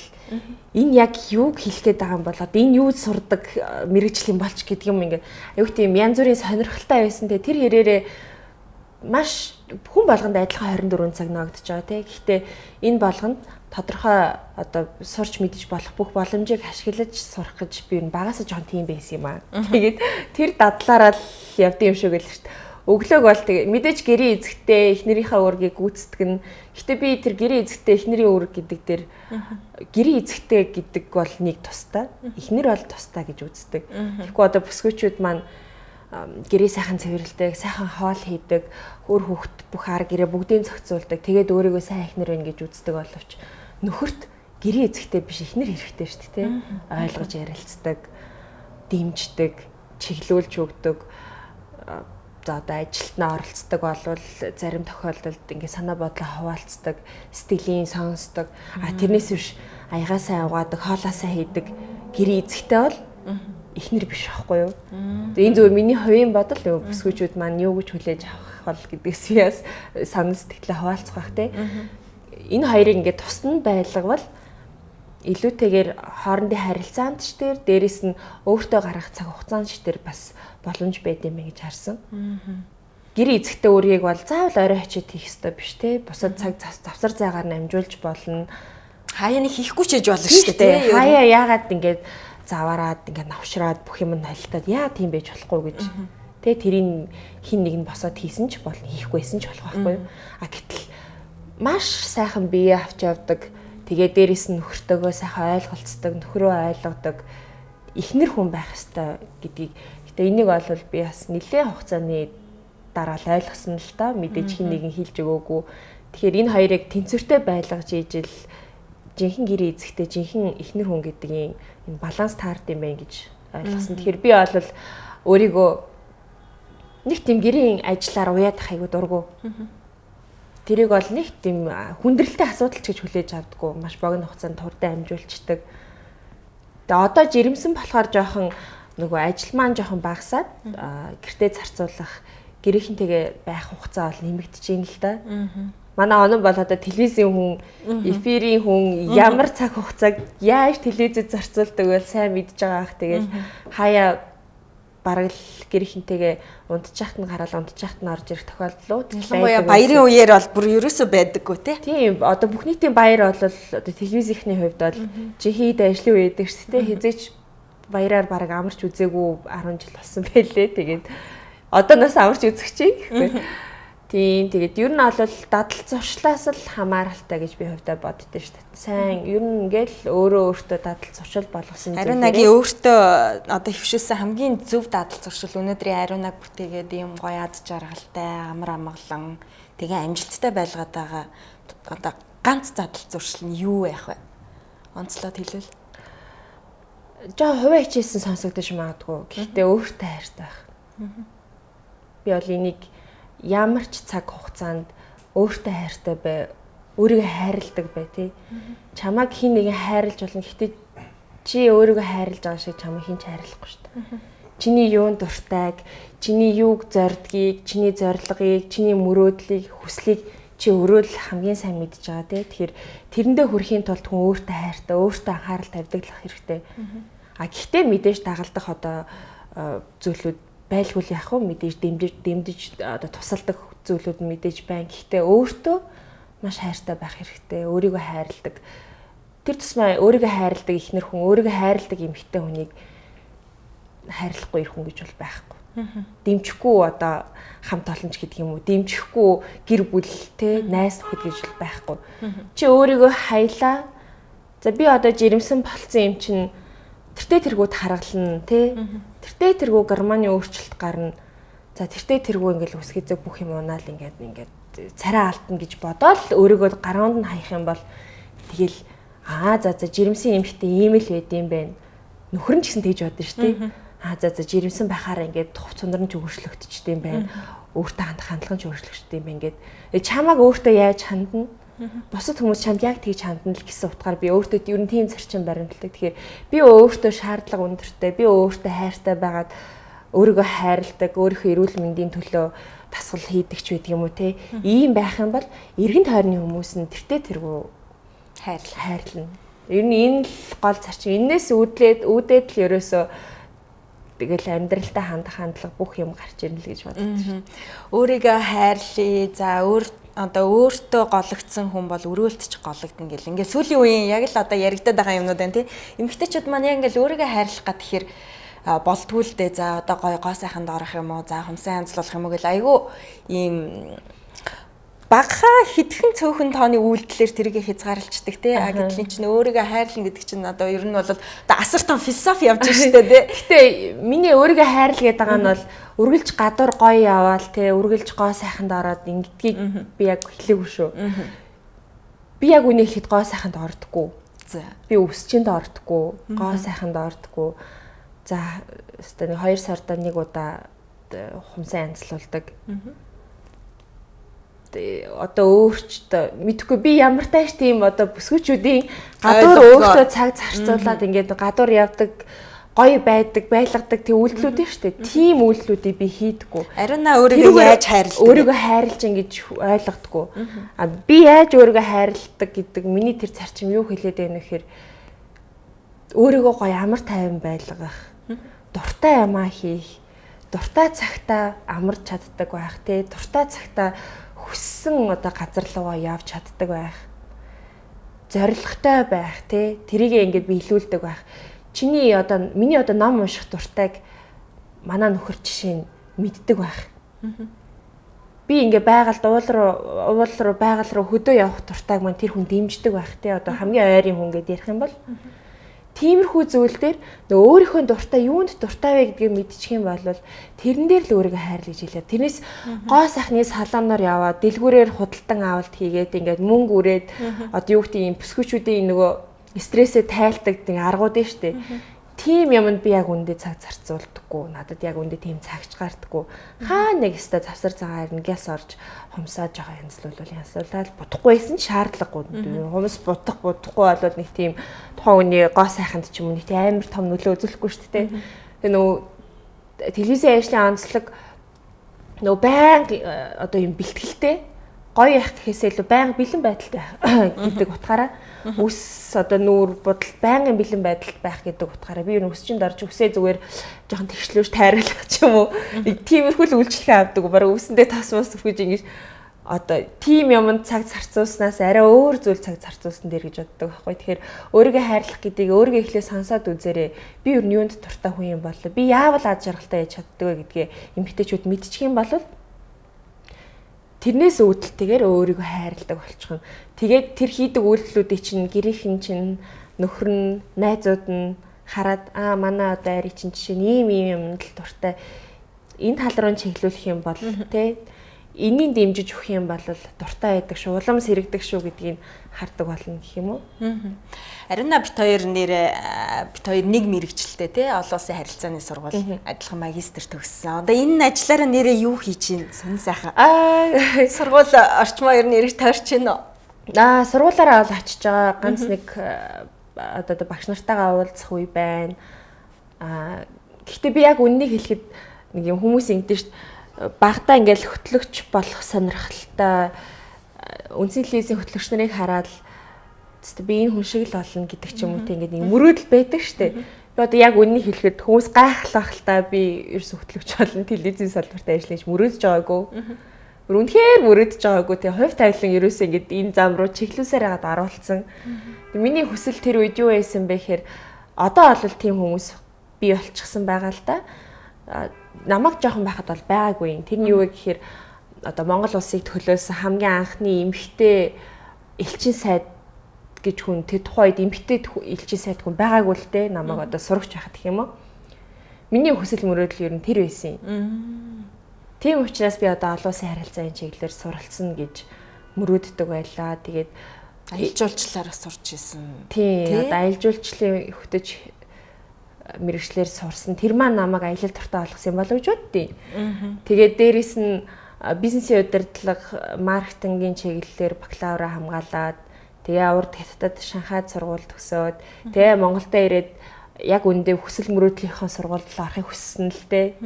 [SPEAKER 2] энэ яг юуг хэлэх гээд байгаа юм бол одоо энэ юу сурдаг мэрэгжил юм болч гэдэг юм ингээд аюу тийм янз бүрийн сонирхолтой байсан. Тэгээ тэр хэрээрээ маш хүн болгонд адилхан 24 цаг ногдож байгаа тийм. Гэхдээ энэ болгонд тодорхой одоо сурч мэдж болох бүх боломжийг ашиглаж сурах гэж би багасаа жоон тийм байсан юм аа. Тэгээд тэр дадлаараа л явд юм шиг л шүү дээ. Өглөөг бол тэгээ мэдээж гэрийн эзэгтэй эхнэрийнхээ үүргийг гүйцэтгэн. Гэтэ би тэр гэрийн эзэгтэй эхнэрийн үүрэг гэдэг дээр гэрийн эзэгтэй гэдэг бол нэг тустай. Эхнэр бол тустай гэж үздэг. Тэгэхгүй одоо бүсгүйчүүд маань гэрээ сайхан цэвэрлдэг, сайхан хоол хийдэг, өөр хүүхд бүх ар гэрээ бүгдийг зохицуулдаг. Тэгээд өөрийгөө сайн эхнэр байна гэж үздэг боловч нөхөрт гэрийн эзэгтэй биш эхнэр хэрэгтэй шүү дээ, тэ? Ойлгож ярилцдаг, дэмждэг, чиглүүлж өгдөг. за одоо ажилд нь оролцдог болвол зарим тохиолдолд ингээ санаа бодлоо хуваалцдаг, сэтгэлийн сонсдог. Тэрнээс биш аягаа сайн угаадаг, хоолоо сайн хийдэг гэр эзэгтэй бол эхнэр биш байхгүй юу? Энэ зөвхөн миний хувийн бодол бүсгүүчүүд маань юу гэж хүлээж авах бол гэдгээс яас санал сэтгэлээ хуваалцах бах те. Энэ хоёрыг ингээ тусна байлгавал илүүтэйгээр хоорондын харилцаанд ч дээрээс нь өөртөө гаргах цаг хугацаанд ч бас боломж байд юм гэж харсан. Гэр эзэгтэй үргийг бол заавал орой хачид хийх ёстой биш те. Бусад цаг завсар зайгаар намжуулж болно.
[SPEAKER 1] Хаяа нэг хийхгүй ч гэж болно шүү дээ.
[SPEAKER 2] Хаяа яагаад ингээд заваараад ингээд навшраад бүх юм нь холилдоод яа тийм байж болохгүй гэж. Тэ тэрийг хин нэг нь босоод хийсэн ч болно, хийхгүйсэн ч болох байхгүй юу. Гэтэл маш сайхан бие авч явдаг. Тэгээ дээрэс нь нөхөртөөгөө сайхан ойлголцдог, нөхрөө ойлгодог эхнэр хүн байх ёстой гэдгийг. Гэтэ энийг бол би бас нэлээд хугацааны дараа л ойлгосон л та. Мэдээж хин нэгэн хэлж өгөөгүй. Тэгэхээр энэ хоёрыг тэнцвэртэй байлгаж ийжэл жинхэнэ гэр эзэгтэй жинхэнэ эхнэр хүн гэдгийн энэ баланс таард юм байна гэж ойлгосон. Тэгэхээр би бол өөрийгөө нэг тийм гэрийн ажиллаар уяад хайгуу дургу. Тэрийг бол нэг тийм хүндрэлтэй асуудал ч гэж хүлээж авдаггүй. Маш богино хугацаанд турдаа амжуулцдаг. Тэгээ одоо жирэмсэн болохоор жоохон нөгөө ажил маань жоохон багасаад гэртээ зарцуулах, гэрийнхэнтэйгээ байх хугацаа бол нэмэгдэж байна л да. Манай онон бол одоо телевизийн хүн, эфирийн хүн ямар цаг хугацааг яаж телевизэд зарцуулдаг вэ сайн мэдж байгаа ах. Тэгээд хаяа бараг л гэрийнхэнтэйгээ унтчихт нь гараад унтчихт нь орж ирэх тохиолдлууд
[SPEAKER 1] байдаг. Баярын үеэр бол бүр ерөөсөө байдаггүй тий.
[SPEAKER 2] Тийм одоо бүх нийтийн баяр бол одоо телевизийнхний хувьд бол жихийд ажлын үе байдаг шүү дээ. Хизээч баяраар бараг амарч үзээгүй 10 жил болсон байлээ. Тэгээд одоо нас амарч үзэх чинь. Тийм тэгээд ер нь бол дадал зуршлаас л хамааралтай гэж би хувьдаа боддөө шүү дээ. Сайн ер нь ингээл өөртөө дадал зуршил болгосон
[SPEAKER 1] зүйл. Ариунагийн өөртөө одоо хөвшүүлсэн хамгийн зөв дадал зуршил өнөөдрийн Ариунаг бүтээгээд ийм гоё ад жаргалтай, амар амгалан тэгээ амжилттай байлгаад байгаа одоо ганц дадал зуршил нь юу байх вэ? Онцлоод хэлвэл.
[SPEAKER 2] Жаа хувиа хичээсэн сонсогдож магадгүй. Гэхдээ өөртөө хайртай байх. Би бол энийг ямар ч цаг хугацаанд өөртөө хайртай бай, өөрийгөө хайрладаг бай тий. Чамайг хин нэгэн хайрлаж болно. Гэхдээ чи өөрийгөө хайрлаж байгаа шиг чамайг хин ч хайрлахгүй шүү дээ. Чиний юунд дуртайг, чиний юуг зордгийг, чиний зорилгыг, чиний мөрөөдлийг, хүслийг чи өөрөө л хамгийн сайн мэдж байгаа тий. Тэгэхээр тэрэндээ хүрэхийн тулд хүн өөртөө хайртай, өөртөө анхаарал тавьдаг л хэрэгтэй. Гэхдээ мэдээж дагалдах одоо зүйлүүд байлгүй яах вэ? Мэдээж дэмжиж одоо тусалдаг зүйлүүд мэдээж байна. Гэхдээ өөртөө маш хайртай байх хэрэгтэй. Өөрийгөө хайрладаг. Тэр тусмаа өөрийгөө хайрладаг ихнэр хүн, өөрийгөө хайрладаг эмэгтэй хүнийг хайрлахгүй ир хүн гэж бол байхгүй. Дэмжихгүй одоо хамт олонч гэдэг юм уу? Дэмжихгүй гэр бүл те найз нөхөд гэж бол байхгүй. Чи өөрийгөө хайлаа. За би одоо жирэмсэн болцсон юм чинь тэртээ тэргүүд харгална тий. Тэртээ тэргүү гормоны өөрчлөлт гарна. За тэртээ тэргүү ингээл үсгэзэг бүх юм унаал ингээд царай алтна гэж бодоод өөрийгөө гаруунд нь хаях юм бол тэгэл за жирэмсэн эмхтэй ийм л байд юм байна. Нөхөр нь ч гэсэн тэгж бодно шүү дээ. За жирэмсэн байхаараа ингээд тух цундар нь ч өөрчлөгдчихдээ юм байна. Өөртөө хандах хандлага нь ч өөрчлөгдчихдээ юм байна ингээд. Чамааг өөртөө яаж хандна? Бусад хүмүүс чамд яг тэгж хандна л гэсэн утгаар би өөртөө ер нь тийм зарчим баримталдаг. Тэгэхээр би өөртөө шаардлага өндөртэй, би өөртөө хайртай байгаад өөрийгөө хайрладаг, өөрийнхөө эрүүл мэндийн төлөө тасгал хийдэг ч байдаг юм уу те. Ийм байх юм бол эргэн тойрны хүмүүс нь тэртээ тэргүү хайрлна. Ер нь энэ л гол зарчим. Энээс үүдээд л ерөөсөө тэгэл амьдралтай хандах хандлага бүх юм гарч ирнэ л гэж боддог.
[SPEAKER 1] Өөрийгөө хайрлая. За одоо өөртөө гологдсон хүн бол өрөөлтч гологдно гэл. Ингээд сүүлийн үеийн яг л одоо яригадаад байгаа юмнууд байна тий. Эмэгтэйчүүд маань яг ингээд өөрийгөө хайрлах гад тэгэхээр болтгүй л дээ. За одоо гоо сайханд орох юм уу? За хүмсэн янзлуулах юм уу гэл айгүй ийм багахаа хитгэн цөөхөн тооны үйлдэлээр тэрийг хязгаарлалцдаг тий. Гэтэл чинь өөрийгөө хайрлна гэдэг чинь одоо ер нь бол асар том философи явж штэ тий.
[SPEAKER 2] Гэтэ миний өөрийгөө хайрлах гэдэг байгаа нь бол үргэлж гадуур гоё яваал тий. Үргэлж гоо сайханд ороод ингэдгийг би яг хэлээгүй шүү. Би яг үнийг хэд гоо сайханд ордоггүй. За би өсчөнд ордоггүй, гоо сайханд ордоггүй. За өстой 2 сард нэг удаа хумсаа янзлуулдаг. Одоо өөрч мэдхгүй би ямар тааш тийм одоо бүсгүүчүүдийн гадуур өөртөө цаг зарцуулаад ингээд гадуур явдаг гоё байдаг, байлгадаг тийм үйлдэлүүд нь шүү дээ. Тийм үйлдэлүүдийг би хийдэггүй.
[SPEAKER 1] Ариуна өөрийгөө яаж хайрладаг?
[SPEAKER 2] Өөрийгөө хайрлаж ингэж ойлгодоггүй. А би яаж өөрийгөө хайрладаг гэдэг миний тэр зарчим юу хэлээд байна вэ гэхээр өөрийгөө гоё амар тайван байлгах, дуртай юмаа хийх, дуртай цагтаа амарч чаддаг байх, тий, дуртай цагтаа хүссэн одоо газар руугаа явж чаддаг байх. Зорилготой байх, тий, тэрийгээ ингээд биелүүлдэг байх. Миний одоо ном унших дуртайг манай нөхөр жишээ нь мэддэг байх. Би ингээ байгаль руу байгаль руу хөдөө явах дуртайг маань тэр хүн дэмждэг байх тий. Одоо хамгийн ойрын хүн гэдээ ярих юм бол тиймэрхүү зүйл дээр нөгөө өөрийнхөө дуртай юунд дуртай вэ гэдгийг мэдчих юм бол тэрэн дээр л өөрийгөө хайрлаж хэлээ. Тэрнээс гоо сайхны салооноор яваад дэлгүүрээр худалдан авалт хийгээд ингээд мөнгө үрээд одоо юу гэдэг юм бүсгүүчүүдийн нөгөө стрессээ тайлдаг тийм аргууд нь штэ. Тийм юмд би яг үндэ цаг зарцуулдаггүй. Надад яг үндэ тийм цагч гардаггүй. Хаа нэг өстө завсар цагаар ингээс орж хумсааж байгаа янзлуулаад будахгүйсэн шаардлагагүй. Хумс будахгүй бол нэг тийм тухайн үний гоо сайханд ч юм уу нэг амар том нөлөө үзүүлэхгүй шүү дээ. Тэгээ нөгөө телевизийн ажлын онцлог нөгөө байнга одоо юм бэлтгэлтэй гоё явах гэхээсээ илүү байнга бэлэн байдалтай гэдэг утгаараа үс одоо нүүр бодол байнгын бэлэн байдалд байх гэдэг утгаараа би юу өсчинд орж үсээ зүгээр жоохон тэгшлүүж тайруулах ч юм уу нэг тиймэрхүү л үйлчлэгээ авдаг бараг үсэндээ тас мас өгч ингэж одоо тим юмд цаг зарцуулснаас арай өөр зүйл цаг зарцуулсан дээр гэж боддог байхгүй. Тэгэхээр өөрийгөө хайрлах гэдгийг өөрийгөө эхлээ сонсоод үзээрэй. Би юу юунд дуртай хүн юм болоо. Би яавал ад жаргалтай яж чаддаг вэ гэдгээ эмгтээчүүд мэдчих юм бол тэрнээс үүдэлтэйгээр өөрийгөө хайрладаг болчихно. Тэгээд тэр хийдэг үйлдэлүүдийг чинь гэрийнхэн чинь нөхөр нь, найзууд нь хараад манай одоо ари чинь жишээ нь ийм юмд л дуртай. Энэ тал руу чиглүүлэх юм бол тий энийг дэмжиж өгөх юм бол дуртай байдаг шүү, улам сэрэгдэг шүү гэдгийг хардаг болно гэх юм уу?
[SPEAKER 1] Ариуна бит хоёр нэг мэрэгчлээ тий олон улсын харилцааны сургууль адилхан магистр төгссөн. Одоо энэ ажлаараа нэрээ юу хийж чинь сонь сайхан. Сургууль орчмоо ер нь эргэж тойрч байна уу?
[SPEAKER 2] Сургуулаараа бол очиж байгаа. Ганц нэг одоо багш нартайгаа уулзах үе байна. Гэхдээ би яг үннийг хэлэхэд нэг юм хүмүүс ингэдэж шүү дээ. Багтаа ингээл хөтлөгч болох сонирхолтой үндсэн телевизийн хөтлөгч нарыг хараад би энэ хүн шиг л болно гэдэг ч юм уу тийм ингээд нэг мөрөөдөл байдаг штэ. Би одоо яг үннийг хэлэхэд хүмүүс гайхлах л та би ерөөс хөтлөгч болно телевизийн салбарт ажиллаж мөрөөдж байгаагүй. Үнэхээр мөрөөдж байгаагүй тийм хувь тавилан ерөөсөө ингээд энэ зам руу чиглүүлсээр хагаад оруулсан. Миний хүсэл тэр үед юу байсан бэ гэхээр одоо бол тийм хүмүүс би болчихсон байгаа л да. Намайг жоохон байхад бол байгаагүй. Тэр нь юу вэ гэхээр одоо Монгол улсыг төлөөсөн хамгийн анхны эмэгтэй элчин сайд гэж хүн тэр тухайд эмэгтэй элчин сайд хүн байгаагүй л дээ. Намайг одоо сурагч байхад гэх юм уу. Миний хүсэл мөрөөдөл ер нь тэр байсан юм. Тийм учраас би одоо олон улсын харилцааны чиглэлээр суралцсан гэж мөрөөддөг байлаа. Тэгээд
[SPEAKER 1] аялал жуулчлалаараа сурч исэн.
[SPEAKER 2] Тийм одоо аялал жуулчлалын хөтөж мэрэгчлэр сурсан. Тэр маань намайг аялал дуртай болгосон юм болов гэж боддیں۔ Тэгээд дээрэс нь бизнесийн удирдлага, маркетингийн чиглэлээр бакалавра хамгаалаад тэгээ урд хятадд Шанхайд сургууль төгсөөд тэгээ Монголд ирээд яг үндэ хүсэл мөрөөдлийнхөө сургуульд орохыг хүссэн л дээ.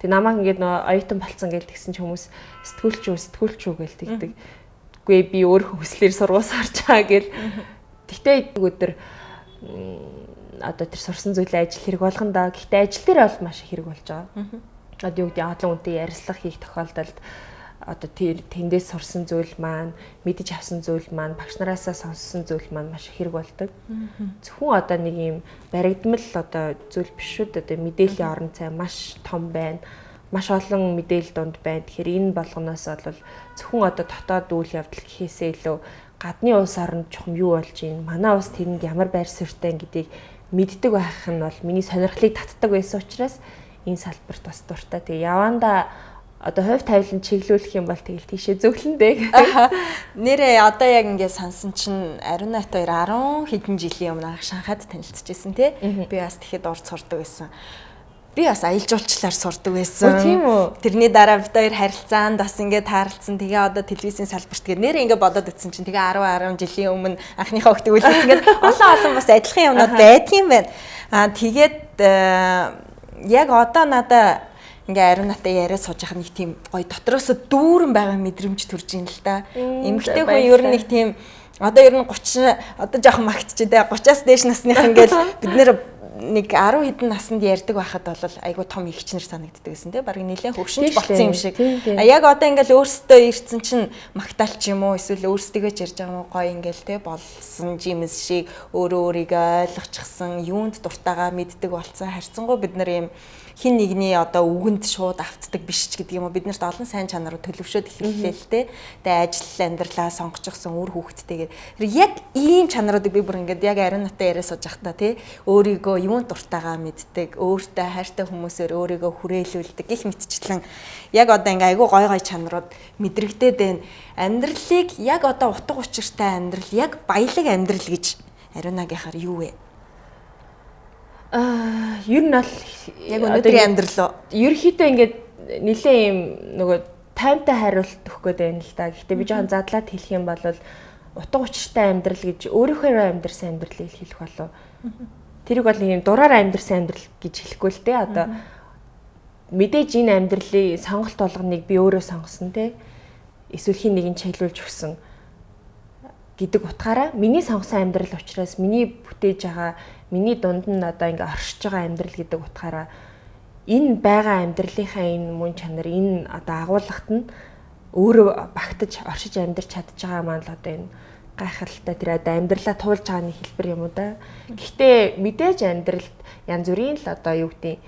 [SPEAKER 2] Тэгээ намайг ингээд оюутан болцсон гэж тэгсэн ч хүмүүс сэтгүүлч үү гэж тэгдэг. Үгүй би өөрөө хүслээр сургууль сурч байгаа гэл. Тэгтээ өдөр одоо тэр сурсан зүйлээ ажил хэрэг болгондоо гэхдээ ажил дээр бол маш их хэрэг болж байгаа. Одоо юу гэдэг адлан үнтэй ярилцлага хийх тохиолдолд одоо тэндээс сурсан зүйл маань, мэдэж авсан зүйл маань, багш нараасаа сонссон зүйл маань маш их хэрэг болдог. Зөвхөн одоо нэг юм баригдмал одоо зүйл биш шүү дээ. Одоо мэдээллийн орон цай маш том байна. Маш олон мэдээлэл дунд байна. Тэгэхээр энэ болгоноос бол зөвхөн одоо дотоод үйл явдал гэхээсээ илүү гадны улс орнд чухам юу болж байна? Манай улс тэнд ямар байр суурьтай гэдгийг мэддэг байх нь бол миний сонирхлыг татдаг байсан учраас энэ салбарт бас дуртай. Тэгээ явандаа одоо хувь тавилан чиглүүлэх юм бол тэгэл тийшээ зөвлөндөө.
[SPEAKER 1] Нэрээ одоо яг ингэ сансан чинь Ариуна бит хоёр 10 хэдэн жилийн өмнө Шанхайд танилцчихсэн тий. Би бас тэгэхэд урд сурдаг байсан. би бас аялал жуулчлалаар сурдаг байсан.
[SPEAKER 2] Тийм үү?
[SPEAKER 1] Тэрний дараа бид хоёр харилцаанд бас ингээд тааралцсан. Тэгээ одоо телевизийн салбарт тэгээд нэрээ ингээд бодоод утсан чинь тэгээ 10 жилийн өмнө анхныхаа хүүхдээ үлдсэн ингээд олон бас адилхан юмнууд байдгийн байна. Тэгээд яг одоо надаа ингээ ариун натаа яриа сууж байгаа нэг тийм гоё дотроос дүүрэн байгаа мэдрэмж төрж ийн л да. Эмэгтэй хүн ер нь нэг тийм одоо ер нь 30 одоо жоохон магтчих дээ 30-аас дээш насных ингээл бид нэр нэг 10 хэдэн наснд ярьдаг байхад бол айгу том ихчнэр санагддаг гэсэн те барыг нэлээд хөвшинч болцсон юм шиг. Яг одоо ингээл өөрсдөө ирсэн чинь магтаалч юм уу эсвэл өөрсдөө ч ярьж байгаа юм уу гоё ингээл те болсон жимс шиг өөрөө өөрийгөө ойлгочихсан юунд дуртайгаа мэддэг болсон харьцангуй бид нар юм хин нэгний одоо үгэнд шууд автдаг биш ч гэдэг юм уу биднэрт олон сайн чанарууд төлөвшөөд эхэллээ л те. Тэгээ ажил амьдралаа сонгочихсон үр хүүхдтэйгээр яг ийм чанаруудыг би бүр ингээд яг ариун натаа яриа сууж явахдаа те өөрийгөө юунд дуртайгаа мэддэг, өөртөө хайртай хүмүүсээр өөрийгөө хүрээлүүлдэг гэх мэтчлэн яг одоо ингээ айгүй гой гой чанарууд мэдрэгдээд байна. Амьдралыг яг одоо утга учиртай амьдрал, яг баялаг амьдрал гэж ариунагийнхаар юу вэ?
[SPEAKER 2] Ер нь бол
[SPEAKER 1] яг өнөөдрийн амьдрал уу?
[SPEAKER 2] Ерөнхийдөө ингээд нэлээ юм нөгөө таймтай хариулт өгөх гээд байна л да. Гэхдээ би жоохон задлаад хэлэх юм бол утга учиртай амьдрал гэж өөрийнхөө амьдрсан амьдралыг хэлэх болов. Тэрийг бол юм дураар амьдрсан амьдрал гэж хэлэхгүй л дээ. Одоо мэдээж энэ амьдралын сонголт болгоныг би өөрөө сонгосон те. Эсвэл хин нэг нь чиглүүлж өгсөн гэдэг утгаараа миний сонгосон амьдрал учраас миний бүтээж байгаа миний дунд нь одоо ингээ оршиж байгаа амьдрал гэдэг утгаараа энэ байгаа амьдралынхаа энэ мөн чанар энэ одоо агуулгад нь өөрөө багтаж оршиж амьдарч чадж байгаа маань л одоо энэ гайхалтай тэр одоо амьдралаа туулж байгаа нэг хэлбэр юм уу да. Гэхдээ мэдээж амьдралд янз бүрийн л одоо юу гэдэг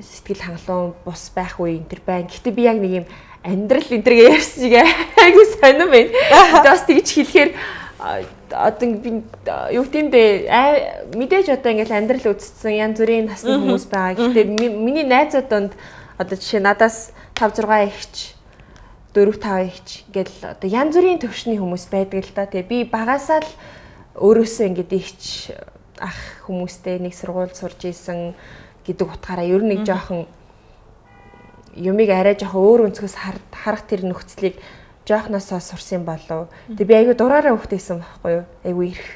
[SPEAKER 2] сэтгэл хангалуун бус байх үе энэ төр байна. Гэхдээ би яг нэг юм амьдрал энэ төргээ ярьсан шиг айгу сонирм байна. Бас тэгж хэлэхээр одоо би юу гэмдэ мэдээж одоо ингээл амьдрал үзсэн янз бүрийн насны хүмүүс байгаа. Гэхдээ миний найзууд донд одоо жишээ надаас 5 6 ихч 4 5 ихч ингээл одоо янз бүрийн төвшний хүмүүс байдаг л да. Тэгээ би багасаа л өөрөөсөө ингээд ихч ах хүмүүстэй нэг сургууль сурж исэн гэдэг утгаараа ер нь нэг жоохон юмыг арай жоохон өөр өнцгөөс харах тэр нөхцөлийг жоохносоо сурсан болов. Тэгээ би айгүй дураараа хөхтэйсэн байхгүй юу? Айгүй ирэх.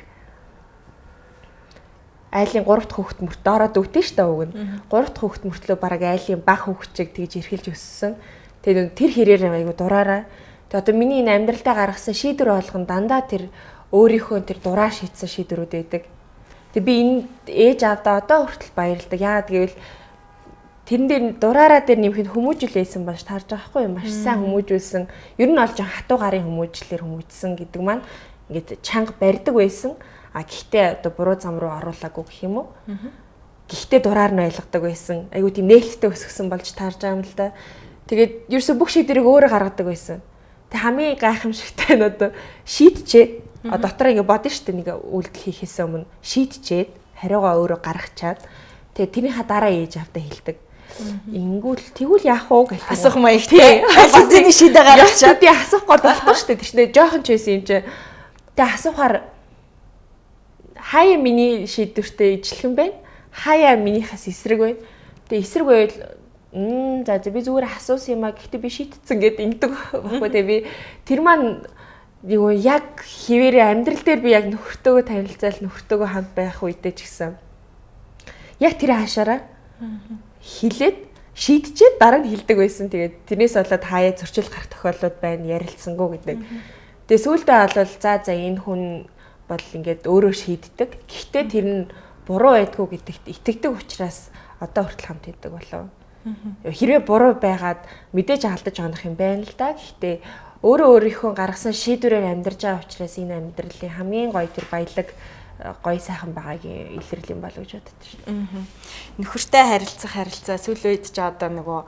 [SPEAKER 2] Айлын 3 дахь хөхт мөрт доороо дөвтэй штэ уг нь. 3 дахь хөхт мөртлөө бараг айлын баг хөхчийг тэгж эрхэлж өссөн. Тэгээ тэр хэрээр айгүй дураараа. Тэгээ одоо миний энэ амьдралдаа гаргасан шийдвэр болгон дандаа тэр өөрийнхөө тэр дураар шийдсэн шийдвэрүүд байдаг. Тэгээ би энэ ээж аавдаа одоо хүртэл баярлдаг. Яагаад гэвэл тэрэн дээр дураараа дээр нэмэхэд хүмүүжүүлсэн бааш таарж байгаа хгүй маш сайн хүмүүжүүлсэн. Ер нь олж хатуу гарын хүмүүжлэлээр хүмүүжсэн гэдэг маань ингээд чанга барьдаг байсан. Гэхдээ одоо буруу зам руу оруулаагүй гэх юм уу? Гэхдээ дураар нь ойлгодог байсан. Айгуу тийм нээлттэй өсгсөн болж таарж байгаа юм л да. Тэгээд ерөөсө бүх шийдвэрийг өөрөө гаргадаг байсан. Тэг хамгийн гайхамшигтай нь одоо шийдчихэд дотор ингээд бодно шүү дээ нэг үйлдэл хийхээс өмнө шийдчихэд хариугаа өөрөө гаргачаад тэгээд тэрийнхаа дараа ээж автаа хэлдэг. Ингүүл тэгвэл яах вэ гэх
[SPEAKER 1] асуух маягтай. Аль шийдэ гаргачаад
[SPEAKER 2] би асуух гол болохгүй шүү дээ. Тэшнээ жоохон ч байсан юм чи. Тэгээ асуухаар хаяа миний шийдвэртэй ижилхэн байна. Хаяа минийхээс эсрэг байна. Тэгээ эсрэг байвал за би зүгээр асуусан юм а гэхдээ би шийдтсэн гэд ингэдэг байхгүй тэгээ би тэр маань юу яг хിവэрэ амьдрал дээр би яг нөхөртөөгөө танилцаал нөхөртөөгөө хамт байх үедээ ч гэсэн яг тэр хаашаараа хилээд шийдчихэд дараа нь хилдэг байсан. Тэгээд тэрнээс болоод хаяа зөрчил гарах тохиолдлууд байна ярилцсангүй гэдэг. Тэгээ сүүлдээ болвол за энэ хүн бол ингээд өөрөө шийддэг. Гэхдээ тэр нь буруу байдгүй гэдэгт итгэдэг учраас одоо хүртэл хамт идэг болов. Хэрвээ буруу байгаад мэдээж алдаж онох юм байна л да. Гэхдээ өөрөө өөрийнхөө гаргасан шийдвэрээр амьдарч байгаа учраас энэ амьдралын хамгийн гоё тэр баялаг гоё сайхан байгаагийн илэрэл юм болов гэж боддог шүү дээ.
[SPEAKER 1] Нөхөртэй харилцаа сүүл үед ч одоо нөгөө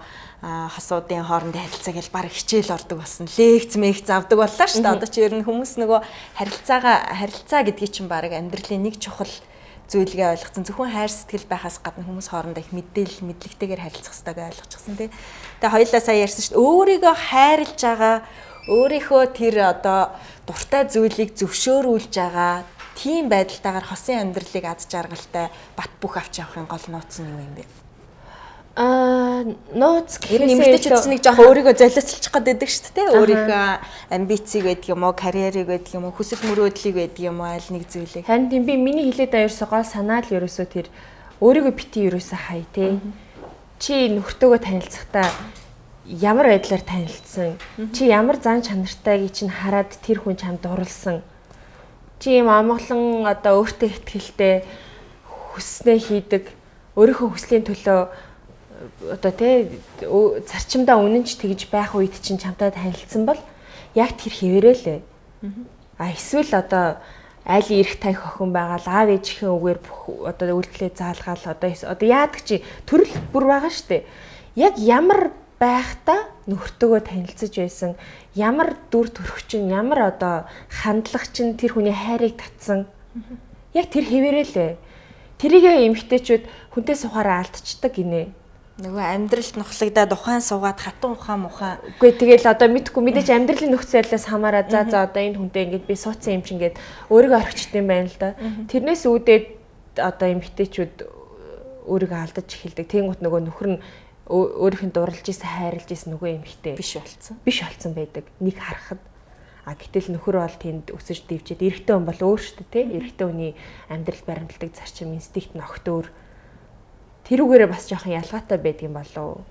[SPEAKER 1] хасуудын хоорондын харилцаа гэж баг хичээл ордог болсон. Лекц авдаг боллоо шүү дээ. Одоо чи ер нь хүмүүс нөгөө харилцаа гэдгийг чинь баг амьдралын нэг чухал зүйлгээ ойлгоцсон. Зөвхөн хайр сэтгэл байхаас гадна хүмүүс хоорондоо их мэдлэгтэйгээр харилцах хэрэгтэй гэж ойлгочихсон тий. Тэгээ хоёулаа сая ярьсан шүү дээ. Өөрийгөө хайрлаж байгаа, өөрийнхөө тэр одоо дуртай зүйлийг зөвшөөрүүлж байгаа тийм байдалтайгаар хосын амьдралыг аз жаргалтай бат бөх авч явахын гол нууц нь юу юм бэ?
[SPEAKER 2] Нууц
[SPEAKER 1] гэхээс эмэгтэйчүүд нэг жоохон өөрийгөө золиослчих гээд байдаг шүү дээ. Өөрийнхөө амбицийг байдаг юм уу, карьерийг байдаг юм уу, хүсэл мөрөөдлийг байдаг юм уу, аль нэг зүйлийг.
[SPEAKER 2] Харин тийм би миний хэлээд байгаа ерөөсөө гол санаа л ерөөсөө тэр өөрийгөө бити ерөөсөө хай те. Чи нөхртөөгөө танилцахдаа ямар байдлаар танилцсан? Чи ямар зан чанартайг чинь хараад тэр хүн чамд дурлсан? Чи юм амгалан одоо өөртөө ихтгэлтэй хүснээ хийдэг, өөрийнхөө хүслийн төлөө одоо тий зарчимдаа үнэнч тэгж байх үед чинь чамтай танилцсан бол яг тэр хэвээрээ лээ. Эсвэл одоо айлын эрх таних охин байгаа л аав ээжийнхээ үгээр бүх одоо үйлдэлээ заалгаал одоо яадаг чи төрөл бүр байгаа штэ. Яг ямар байхдаа нөхртөөгөө танилцаж байсан, ямар дүр төрх чинь, ямар одоо хандлага чинь тэр хүний хайрыг татсан. Яг тэр хэвээрээ лээ. Тэрийгээ эмгтээчүүд хүнтэй сухаараа алдчихдаг гинэ.
[SPEAKER 1] Нөгөө амьдралд нухлагдаад ухаан суугаад хатан ухаан мухаан.
[SPEAKER 2] Үгүй тэгэл одоо мэдхгүй мэдээж амьдралын нөхцөл байдлаас хамаараа за одоо энэ хүнтэй ингээд би суудсан юм чинь ингээд өөрийгөө орхичд юм байна л да. Тэрнээс үүдээд одоо эмгтээчүүд өөрийгөө алдаж эхэлдэг. Тэнгуут нөгөө нөхөр нь өөрийнх нь дурлж исэн хайрлж исэн нөгөө эмгтээ биш болсон байдаг. Нэг харахад гэтэл нөхөр бол тэнд өсөж дивчээд эрэгтэй хүн бол өөр шүү дээ тий. Эрэгтэй хүний амьдрал баримтлагдаг зарчим инстинкт нь огт өөр. Тэрүүгээрээ бас жоохон ялгаатай байдаг юм болов.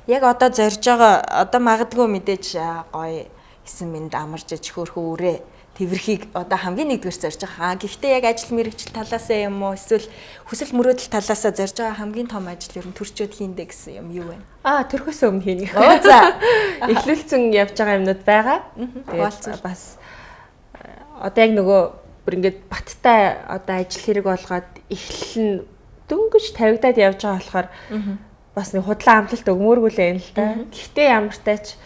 [SPEAKER 1] Яг одоо зорж байгаа одоо магадгүй мэдээж гоё эсэн минь амарж чихөөрхөө үрээ тэрхийг одоо хамгийн нэгдүгээр зорж байгаа. Гэхдээ яг ажил мэргэжил талаасаа юм уу эсвэл хүсэл мөрөөдөл талаасаа зорж байгаа хамгийн том ажил ер нь төрчөөд хийндэ гэсэн юм юу вэ?
[SPEAKER 2] Төрхөөс өмнө хийнэ. За эхлүүлсэн явж байгаа юмнууд байгаа. Тэгээд бас одоо яг нөгөө бүр ингээд баттай одоо ажил хэрэг болгоод эхлэл нь дөнгөж тавигдаад явж байгаа болохоор бас нэг худлаа амлалт өгмөөргүй л юм л да. Гэхдээ ямар тач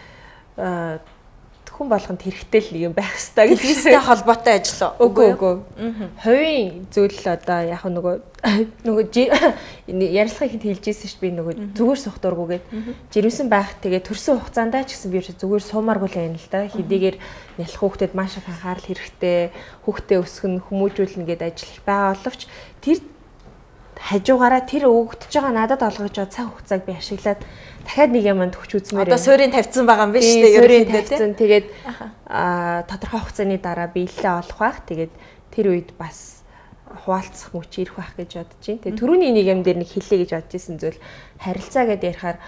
[SPEAKER 2] хүн болгонд хэрэгтэй л юм байх хэрэгтэй
[SPEAKER 1] гэдэгтэй холбоотой ажил уу?
[SPEAKER 2] Үгүй. Хувийн зүйл одоо яг нөгөө ярилцлагыг хэлж ирсэн шүү дээ би нөгөө зүгээр суух дургүйгээд жирэмсэн байх тэгээд төрсөн хугацаанд ч гэсэн би зүгээр суумааргүй л байна л да. Хэдийгээр нялх хүүхдэд маш их анхаарал хэрэгтэй, хүүхдээ өсгөн хүмүүжүүлнэ гэдэг ажил их байгаа боловч тэр хажуугаараа тэр өгөгдөж байгаа надад олгож байгаа цаг хугацааг би ашиглаад дахиад нэг юмд хүч үзмээр
[SPEAKER 1] одоо суурийг тавьсан байгаа юм биш үү?
[SPEAKER 2] Суурийг тавьсан. Тэгээд тодорхой хугацааны дараа биелэлээ олох байх. Тэгээд тэр үед бас хуваалцах мөч ирэх байх гэж бодож байна. Тэгээд түрүүний нэг юм дээр нэг хэлээ гэж бодож исэн зүйл харилцаа гэдээ ярихаар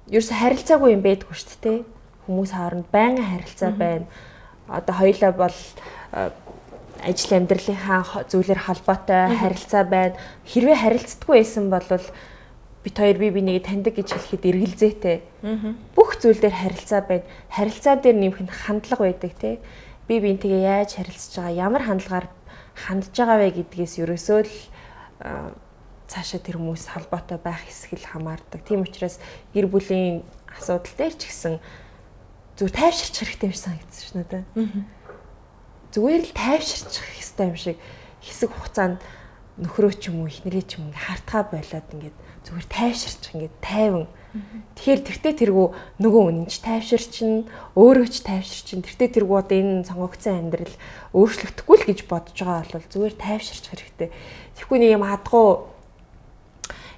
[SPEAKER 2] ерөөсө харилцаагүй юм байдгүй шүү дээ. Хүмүүс хооронд байнга харилцаа байна. Одоо хоёулаа бол ажил амьдралынхаа зүйлээр холбоотой харилцаа байна. Хэрвээ харилцдаггүй байсан бол бит хоёр бие бинийг таньдаг гэж хэлэхэд эргэлзээтэй. Бүх зүйл дээр харилцаа байна. Харилцаа дээр нэмэх нь хандлага байдаг тий. Би биентэйгээ яаж харилцаж байгаа, ямар хандлагаар хандж байгаа вэ гэдгээс ерөөсөө л цаашаа тэр хүмүүс холбоотой байх хэсэг л хамаардаг. Тийм учраас гэр бүлийн асуудал дээр ч гэсэн зүгээр тайвширч хэрэгтэй юм шиг санагдсан ш надад. Зүгээр л тайвширчих хэрэгтэй юм шиг хэсэг хугацаанд нөхрөө ч юм уу эхнэрээ ч юм уу хартгаа болоод ингээд зүгээр тайвширчих ингээд тайван. Тэгэхээр тэртээ тэргүү нөгөө үнэнч тайвширчин, өөрөө ч тайвширчин. Тэртээ тэргүү одоо энэ сонгогдсон амьдрал өөрчлөгдөхгүй л гэж бодож байгаа бол зүгээр тайвширчих хэрэгтэй. Тэгэхгүй нэг юм хадгуу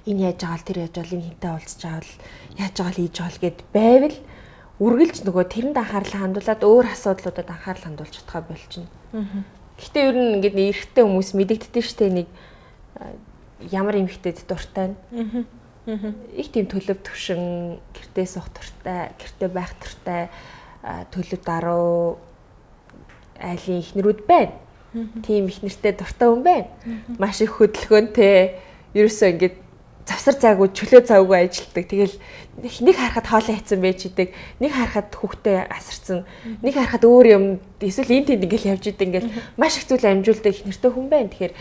[SPEAKER 2] энэ яаж байгаа л тэр яаж байгаа энэ хинтээ уулзж байгаа л яаж байгаа л хийж байгаа л гэд байвал үргэлж нөгөө тэрэнд анхаарлаа хандуулад өөр асуудлуудад анхаарал хандуулж чадхаа болчихно. Гэхдээ ер нь ингээд эрэгтэй хүмүүс мэдэгддэг штэ нэг ямар эмэгтэйд дуртай нь. Их тийм төлөв төвшин, гэртээ суух дуртай, гэртээ байх дуртай, төлөв даруу айлын ихнэрүүд байна. Тийм ихнэртэй дуртай хүн байна. Маш их хөдөлгөөнтэй, ерөөсөө ингээд завсар заагүй чөлөө завгүй ажилтдаг. Тэгэл нэг харахад хоолой хийцэн байж идэг, нэг харахад хүүхдээ асарсан, нэг харахад өөр юм эсвэл энэ тэнд ингээл явж идэг ингээл маш их зүйл амжуулдаг их нэртэй хүн байна. Тэгэхээр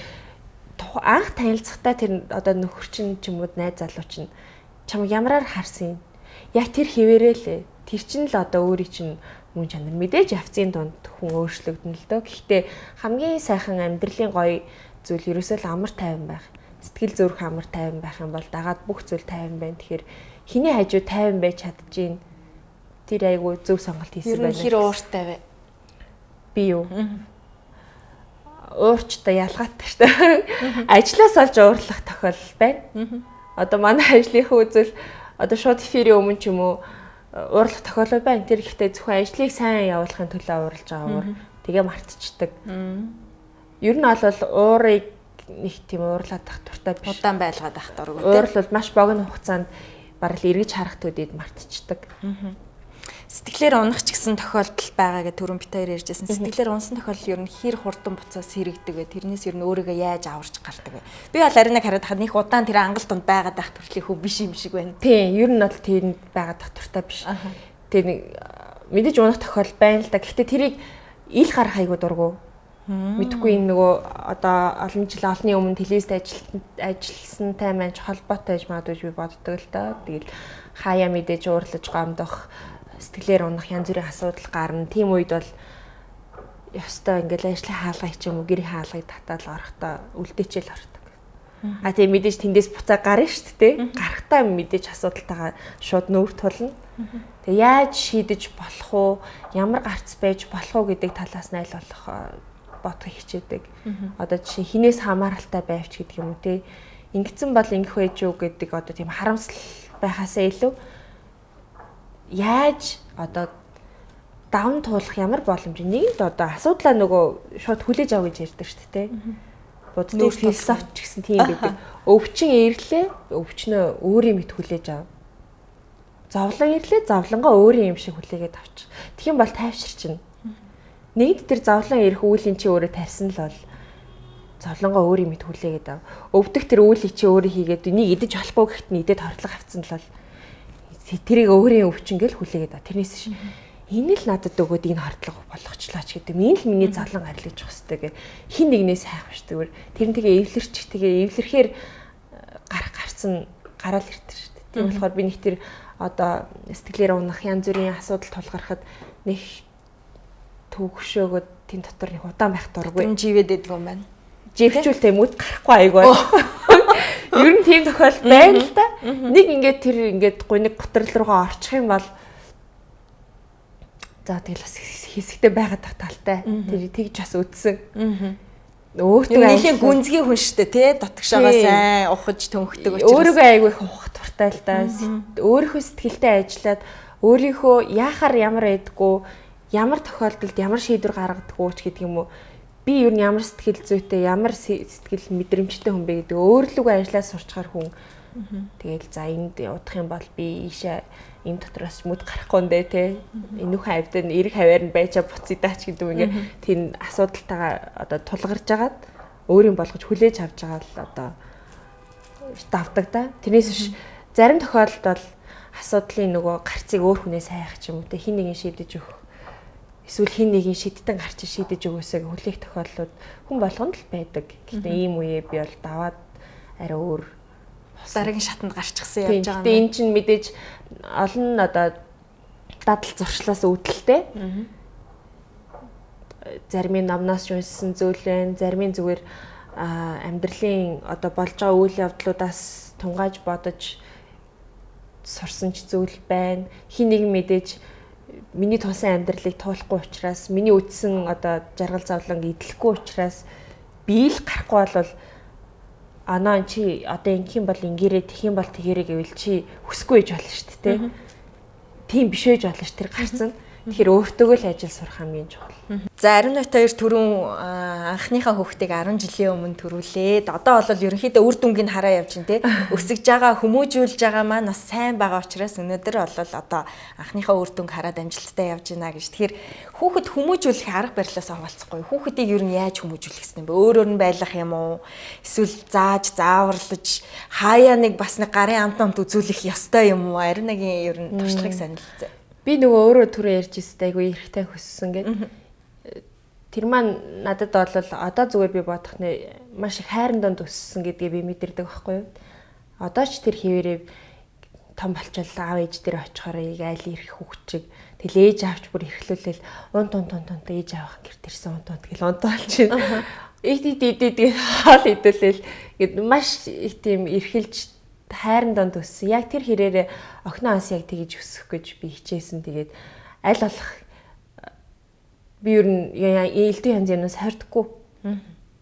[SPEAKER 2] анх танилцахдаа тэр одоо нөхөрчин ч юм уу найз залуу чинь чамайг ямараар харсан юм? Яг тэр хэвээрээ лээ. Тэр чинь л одоо өөрийн чинь мөн чанар мэдээж явцын дунд хүн өөрчлөгдөн л дөө. Гэхдээ хамгийн сайхан амьдралын гоё зүйл ерөөсөө л амар тайван байх. Сэтгэл зүрх амар тайван байх юм бол дагаад бүх зүйл тайван байна. Тэгэхээр хиний хажуу тайван байж чадчихээн. Тэр айгу зөв сонголт хийсэн байна.
[SPEAKER 1] Ер нь хэр ууртай вэ?
[SPEAKER 2] Би юу? Уурчтай ялгаатай шүү дээ. Ажлаас олж уурлах тохиолдол байна. одоо манай ажлынхаа үзэл одоо шууд эфирийн өмнө ч юм уу уурлах тохиолдол байна. Тэр ихтэй зөвхөн ажлыг сайн явуулахын төлөө уурлаж байгаа өөр тэгээ мартчихдаг. Ер нь бол уурыг нэг тийм уурлаад тах туртай биш.
[SPEAKER 1] Удаан байлгаад ах дурггүй.
[SPEAKER 2] Уурал бол маш богино хугацаанд бараг л эргэж харах төдийд мартчихдаг.
[SPEAKER 1] Сэтгэлээр унах ч гэсэн тохиолдол байгаа гэж түрүүн бит хоёр ярьжсэн. Сэтгэлээр унсан тохиолдол ер нь хэр хурдан буцаас сэрэгдэг вэ? Тэрнээс ер нь өөрийгөө яаж аварч гардаг вэ? Би бол аринаг хараад хад нэг удаан тэр ангалт донд байгаад ах төрлийн хөө биш юм шиг байна.
[SPEAKER 2] Тийм, ер нь бол тэнд байгаад ах туртай биш. Тэр нэг мэдээж унах тохиолдол байна л да. Гэхдээ тэрийг ил гарах айгуу дургу. Мэдхгүй энэ нөгөө одоо олон жил олонний өмнө телевизд ажилласантай маань холбоотой гэж магадгүй би боддог л да. Тэгэл хаяа мэдээж уурлаж гомдох, сэтгэлээр унах янз бүрийн асуудал гарна. Тийм үед бол ёстой ингээл ажлын хаалгыг ч юм уу гэрийн хаалгыг татаад орохдоо үлдээчээл ордог. Тийм мэдээж тэндээс буцаа гарна шүү дээ. Гарахтаа мэдээж асуудалтайгаа шууд нүүр тулна. Тэг яаж шийдэж болох уу? Ямар гарц байж болох уу гэдэг талаас нь аль болох бодох хичээдэг. Одоо жишээ хинээс хамааралтай байвч гэдэг юм уу те. Ингэсэн бол ингэх байж юу гэдэг одоо тийм харамсал байхаасаа илүү яаж одоо давн туулах ямар боломж нэгэнд одоо асуудлаа нөгөө шууд хүлээж авах гэж ярьдаг шүү дээ. Буддын философи ч гэсэн тийм байдаг. Өвчин ирлээ, өвчнөө өөрийн мэд хүлээж ав. Зовлон ирлээ, зовлонгоо өөрийн юм шиг хүлээгээд авчих. Тэгэх юм бол тайвширчна. Нэгд тэр зовлон ирэх үүлийн чи өөрөө тарьсан л бол зовлонгоо өөрийн мэд хүлээгээд ав. Өвдөх тэр үйлийг чи өөрөө хийгээд энийг идэж болохгүй гэхэд нийдэд хортлого авцсан л бол тэрийг өөрийн өвчин гэл хүлээгээд ав. Тэрнээс шин энэ л надад өгөөд энэ хортлого болгочлаа ч гэдэг. Энэ л миний зовлон гарлаж явах хэрэгтэй гэ. Хин нэгнээс хайх биш зүгээр. Тэр нь тэгээ эвлэрч тэгээ эвлэрхээр гарсан гараал ирдэг шүү дээ. Тийм болохоор би нэг тэр одоо сэтгэлээр унах янз бүрийн асуудал тулгархад нэг төгшөөгөө тэн дотор нэг удаан байх дурггүй.
[SPEAKER 1] Живэд идэх юм байна.
[SPEAKER 2] Живчүүл тэмүүд гарахгүй айгүй. Ер нь тийм тохиолдол байна л да. Нэг ингээд тэр ингээд гуниг готрол руугаа орчих юм бол за тэгэл бас хэсэгтэй байгаад тах талтай. Тэр тэгж бас үтсэн. Өөртөө
[SPEAKER 1] аяхын гүнзгий хүн штэ тий дотгошоогоо сайн ухаж төнхдөг учраас
[SPEAKER 2] өөрийгөө айгүй их ухах туртай л да. Өөрийнхөө сэтгэлтэй ажиллаад өөрийнхөө яахаар ямар байдгүй ямар тохиолдолд ямар шийдвэр гаргадаггүй ч гэдэг юм уу. Би ер нь ямар сэтгэл зүйтэй, ямар сэтгэл мэдрэмжтэй хүн бэ гэдэг өөрлөгөө ажиллаж сурчгаар хүн. Тэгэл за энд удах юм бол би ийшээ энэ дотроос мүд гарахгүй нэ те. Энүүхэн авдаа эрэг хаваар нь байчаа буцъя ч гэдэг юм ингээ тийм асуудалтайгаа одоо тулгарч агаад өөрийн болгож хүлээж авч байгаа л одоо давдаг да. Тэрнээс биш зарим тохиолдолд бол асуудлын нөгөө гарцыг өөр хүнээс хайх ч юм уу те хин нэгэн шийдэж өгөх. Эсвэл хин нэгэн шийдтэн гарч шийдэж өгөөсэй хүлээх тохиолдлууд хүн болгонд л байдаг. Гэхдээ ийм үе би бол даваад арай өөр
[SPEAKER 1] дараагийн шатанд гарчихсан явж байгаа юм.
[SPEAKER 2] Тэгээ эн чинь мэдээж олон одоо дадал зуршлаас үүдэлтэй. Зарим нь номноос уншсан зүйл байна, зарим нь зүгээр амьдралын одоо болж байгаа үйл явдлуудаас тунгааж бодож сурсан ч зүйл байна. Хин нэг мэдээж миний тулсан амьдралыг туулахгүй учраас миний үтсэн одоо жаргал зовлон идэлхгүй учраас би л гарахгүй бол анаа чи одоо ингэх юм бол ингэрээ тэх юм бол тэгэрээ гэвэл чи хүсэхгүй гэж болно шүү дээ тийм биш байж болно ш тэр гарцсан. Тэгэхээр өөртөөгөө л ажил сурах хамгийн чухал.
[SPEAKER 1] За Ариунат хоёр түрүүн анхныхаа хүүхдийг 10 жилийн өмнө төрүүлээд одоо бол ерөнхийдөө үр дүнгийг хараа явж байна те. Өсөж байгаа хүмүүжүүлж байгаа маань бас сайн байгаа учраас өнөөдөр бол одоо анхныхаа үр дүнг хараад амжилттай явж байна гэж. Тэгэхээр хүүхэд хүмүүжүүлэх арга барилаас хаваалцахгүй. Хүүхдийг ер нь яаж хүмүүжүүлэх гэсэн юм бэ? Өөрөөр нь байлгах юм уу? Эсвэл зааж зааварлаж хаяа нэг бас нэг гарын амт үзүүлэх ёстой юм уу? Ариунагийн ер нь туршлагыг саналцсан.
[SPEAKER 2] Би нөгөө өөрөө түрүү ярьж ирсэн айгүй эрэгтэй хөссөн гэдэг. Тэр маань надад бол одоо зүгээр би бодох нэ маш их хайран донд өссөн гэдгийг би мэдэрдэг байхгүй юу. Одоо ч тэр хэвээрээ том болчихвол аав ээж дээр очихоор айл ирэх хүүхчиг тэгэл ээж аавч бүр эрхлүүлэл унт ээж аавах гэрт ирсэн унт тэгэл унтаалч байна. Эд хаал идүүлэл гэд маш их тийм эрхэлж хайран донд өссөн. Яг тэр хэрээрээ охиноос яг тэгэж өсөх гэж би хичээсэн. Тэгээд аль болох би ер нь элдэн янз янаас хордохгүй.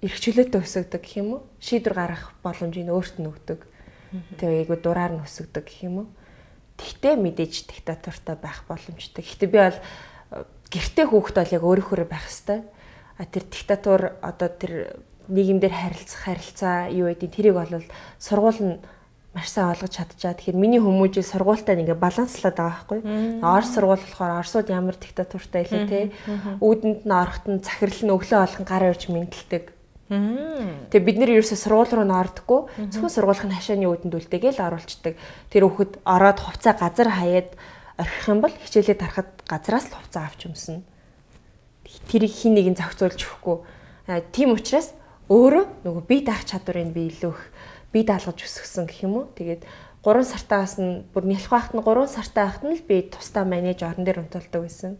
[SPEAKER 2] Эрх чөлөөтэй өсөгдөг гэх юм уу? Шийдвэр гаргах боломжийг өөрт нь өгдөг. Тэгээ айгу дураар нь өсөгдөг гэх юм уу. Тэгтээ мэдээж диктатуртай байх боломжтой. Гэхдээ би бол гэртээ хүүхэд бол яг өөрөөхөө байх хэвээр. Тэр диктатур одоо тэр нийгэмдэр харилцаа юу гэдэг тэрийг бол сургууль нь маш сайн ойлгож чадчихаа. Тэгэхээр миний хүмүүжийг сургуультай ингээ баланслаад байгаа байхгүй. Орос сургууль болохоор Оросууд ямар диктатуртай илээ те. Үүдэнд нь орохт нь захирал нь өглөө болгон гар урьж мэдлдэг. Тэгээ бид нэр ерөөсө сургууль руу н ордоггүй. Зөвхөн сургуулийн хашааны үүдэнд үлдээгээл оруулцдаг. Тэр хүүхэд ороод хувцаа газар хаяад орхих юм бол хичээлээ тарахад газраас л хувцаа авч өмснө. Тэрийг хин нэг нь зохицуулж өгөхгүй. Тийм учраас өөрөө нөгөө бие даах чадварыг би илүү их бие даалгаж өсгсөн гэх юм уу. Тэгээд 3 сартаас нь бүр нялх байхад нь 3 сартай байхад нь л би тусдаа манеж орон дээр унтуулдаг байсан.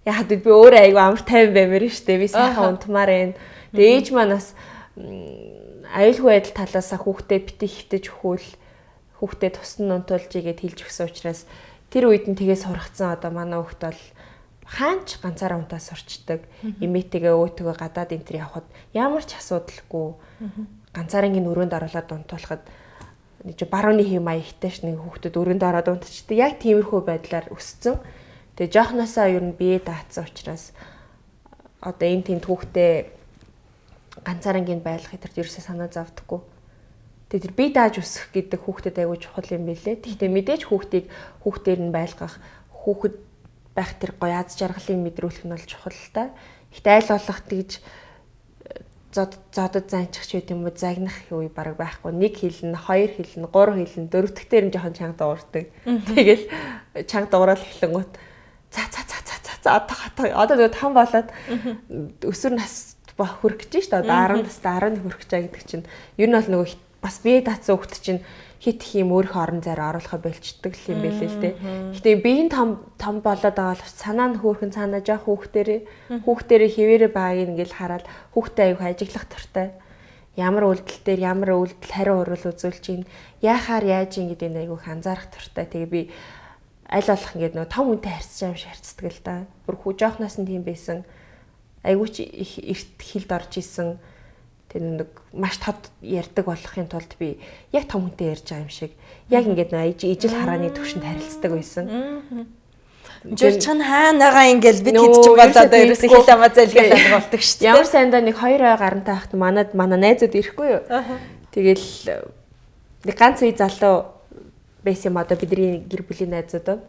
[SPEAKER 2] Яг би өөрөө айгу амар тайван баймаар штэ. Би сайхан унтмаар байна. Тэгээд ээж маань бас аюулгүй байдал талаасаа хүүхдээ битгий хөвтөж өгөөл хүүхдээ тусна унтуулж игээд хэлж өгсөн учраас тэр үед нь тгээс сургацсан одоо манай хүүхд бол хаач ганцаараа унтаа сурчдаг. Имээтэйгээ өөтгөө гадаад энтер явхад ямар ч асуудалгүй ганцаарынгийн өрөөнд оруулаад унтуулахад нэг барууны хэм маягтайш нэг хүүхдэд өрөөнд ороод унтчихдаг. Яг тиймэрхүү байдлаар өссөн. Тэгээ жоохносоо ер нь бие даацсан учраас одоо энэ тэнд хүүхдээ ганцаарынгийн байлгах хэвээр ерөөсөө санаа зовдөггүй. Тэгээ тэр бие дааж өсөх гэдэг хүүхдэд аягүй чухал юм билээ. Гэхдээ мэдээж хүүхдээр нь байлгах хүүхэд байх тэр гоё аз жаргалыг мэдрүүлэх нь бол чухал л та. Ихтэй айл болох тэгж зодод занчих ч үт юм уу загнах үе бараг байхгүй. 1 хэлнэ, 2 хэлнэ, 3 хэлнэ, 4 дахь дээр нь жоохон чанга дуурдаг. Тэгэл чанга дуурал эхлэнгүүт одоо нөгөө том болоод өсвөр нас хүрэх гэж шүү дээ. Одоо 10 настай 11 хүрэх гэж байгаа гэдэг чинь ер нь бол нөгөө бас бие даацсан хүүхд чинь хит хим өөрийнхөө орон зайд оруулахаа болчдөг юм байлээ л дээ. Гэтэ биеийн том болоод байгаа бол санаа нь хөөрхөн цаанаа жоох хүүхдэрээ хിവэрэ байгааг ингээл хараад хүүхдээ аяг ажиглах туртай. Ямар үйлдэл дээр ямар үйлдэл хариу урвал үзүүлж ийн яахаар яаж ийн гэдэг нь аяг их анзаарах туртай. Тэгээ би аль болох ингээд нөгөө том үнтэй харьцаж юм шиг харьцдаг л да. Бүр жоохноос нь тийм байсан. Айгуу ч их эрт хилд орж исэн. Тэр нэг маш тод ярьдаг болохын тулд би яг том хүнтэй ярьж байгаа юм шиг яг ингээд ижил харааны төвшөнд харилцдаг байсан.
[SPEAKER 1] Жирчин хаана байгаа ингээл бид хэд ч болоод ерөөсөө хэл амаа залгаад болдог шүү дээ.
[SPEAKER 2] Ямар сайндаа нэг 2 ой гарантай хахт манай найзууд ирэхгүй юу. Тэгэл нэг ганц үе залуу байсан юм одоо бидний гэр бүлийн найзууд.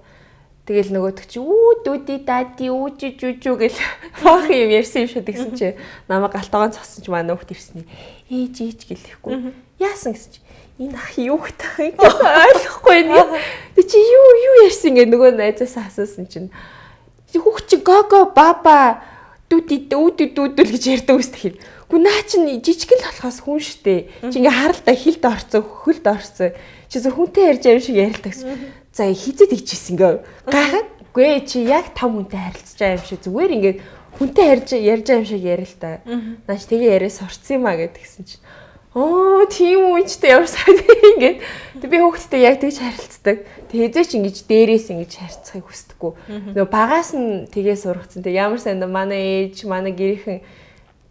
[SPEAKER 2] Тэгэл нөгөөдөг чи дүүди дади үжүжүжү гэл фах юм ярьсан юм шүү тэгсэн чи намайг галтагаан цогсон чи манай хүүхд ирсэн. Ээж гэлэхгүй. Яасан гэсэн чи энэ ах юу гэх ойлгохгүй нэ. Тэг чи юу ярьсан гэ нөгөө найзаасаа асуусан чинь хүүхд чи гого баба дүүди дүүдүүл гэж ярьдаг үстэй хин. Гү наа чин жижигэн л болохоос хүн штэ. Чи ингээ харалта хилд орцсон хөлд орцсон. Чи зөв хүнтэй ярьж юм шиг ярилдаг. За хизээ тэгчихсэн ингээ гайхаад гүй чи яг том хүнтэй харилцаж байгаа юм шиг зүгээр ингээ хүнтэй ярьж байгаа юм шиг ярил л та. Нааш тэгээ яриа сурцсан юм а гэдгсэн чинь тийм үү ч тэ ямар сайн ингээд би хүүхдтэй яг тэгж харилцдаг. Тэг хэзээ ч ингэж дээрээс ингэж харьцахыг хүсдэггүй. Нөгөө багаас нь тгээс сургацсан. Тэг ямар сайн манай ээж манай гэрийнхэн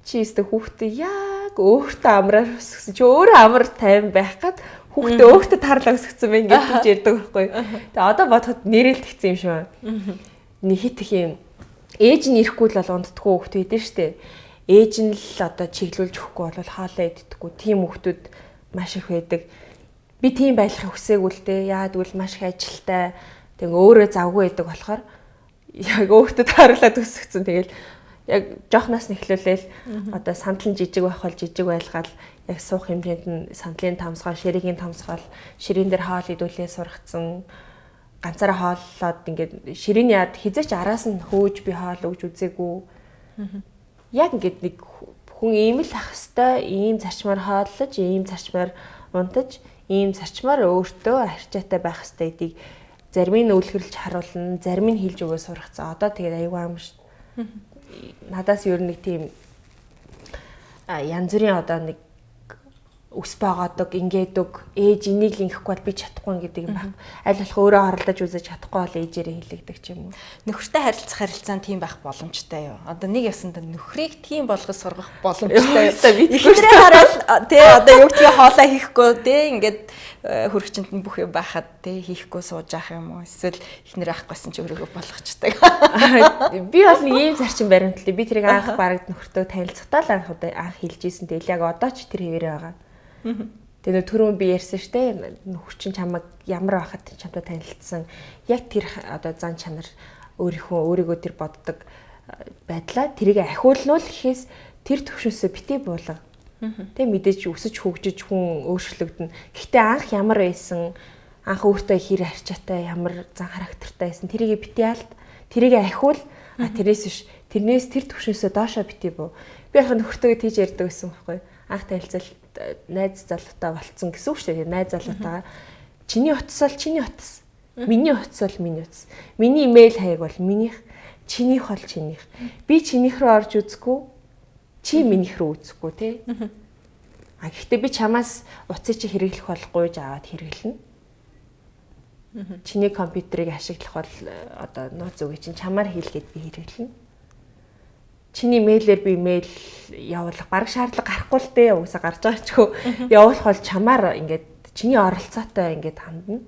[SPEAKER 2] чи өстө хүүхдтэй яг өөртөө амраар өсгсөн. Чи өөрөө амар тайван байх гад хүүхдээ өөртөө тарлаа өсгсөн байх гэж хэлж ярьдаг байхгүй. Тэг одоо бодоход нэрэл тэгсэн юм шиг. Нэг хит их юм. Ээж нь ирэхгүй л бол унддаггүй хүүхд байдэн штэ. Ээж нь л одоо чиглүүлж өгөхгүй бол хоолоо иддэггүй. Тийм хүүхдүүд маш их байдаг. Би тийм байхыг хүсээгүй л дээ. Яа тэгвэл маш их ажилтай. Тэг өөрөө завгүй байдаг болохоор яг өөртөө тарлаад өсгсөн. Тэгэл яг жоохноос нь эхлүүлээл одоо сандлан жижиг байх бол жижиг байлгаал яг суух хэмжээнд нь сандлын тамсгал, ширэгийн тамсгал, ширийн дээр хоол идүүлээ сургацсан. Ганцаараа хооллоод ингээд ширийн яад хизээч араас нь хөөж би хоол өгж үзээгүй. Яг ингээд нэг хүн ийм л ах хэвээр ийм зарчмаар хооллож, ийм зарчмаар унтаж, ийм зарчмаар өөртөө арчаатай байх хэвээр гэдгийг зарим нь үлгэрлж харуулна, зарим нь хэлж өгөө сургацсан. Одоо тэгээд аюу аим ш. Надаас ер нь нэг тийм янз бүрийн одоо нэг ус байгаадаг, ингэдэг, ээж энийг л ингэхгүй бол би чадахгүй гэдэг юм байна. Аль болох өөрөө оролдож үзэж чадахгүй бол ээжээрээ хэлэгдэг ч юм уу.
[SPEAKER 1] Нөхөртэй харилцаан тийм байх боломжтой юу? Одоо нэг ясанд нөхрийг тийм болгож сургах боломжтой юу? Ихнэрээ хараад тий одоо юу гэдгийг хоолоо хийхгүй тий ингээд хөрөгчөнд нь бүх юм байхад тий хийхгүй сууж ах юм уу? Эсвэл ихнэр авахгүйсэн ч өөрийгөө болгочдаг.
[SPEAKER 2] Би бол нэг ийм зарчим баримтлаа. Би тэрийг анх барагд нөхөртөө танилцахтаа л анх хэлж ийсэн. Тэгэл яг одоо ч тэр хэвээрээ байгаа. Тэгээ түрүүн би ярьсан штэ нөхөр чинь чамайг ямар байхад чамтай танилцсан. Яг тэр одоо зан чанар өөрийгөө тэр боддог байдлаа тэрийг ахиулнуул гэхээс тэр төвшөөсөө битээ буулга. Тэг мэдээж өсөж хөгжиж хүн өөрчлөгдөн. Гэхдээ анх ямар байсан, анх өөртөө хэр арчаатай, ямар зан характертай байсан тэрийг битээ алд. Тэрийг ахиул. Тэрээс биш. Тэрнээс тэр төвшөөсөө доошоо битээ буу. Би яг нөхөртөө тийж ярьдаг байсан байхгүй. Анх танилцал найз залуутай болцсон гэсэн үг шүү дээ. Найз залуутайгаа чиний утас бол чиний утас. Миний утас бол миний утас. Миний имэйл хаяг бол минийх, чинийх бол чинийх. Би чинийх рүү орж үзэхгүй, чи минийх рүү үзэхгүй тий. Гэхдээ би чамаас утсыг чи хэрэглэх болохгүй гэж аваад хэрэглэнэ. Чиний компьютерыг ашиглах бол одоо нууц үгүй чинь чамаар хийлгээд би хэрэглэнэ. Чиний мэйлээр би мэйл явуулах бараг шаардлага гарахгүй л дээ. Уусаа гарч байгаа ч хөө явуулах бол чамаар ингээд чиний оролцоотой ингээд хандна.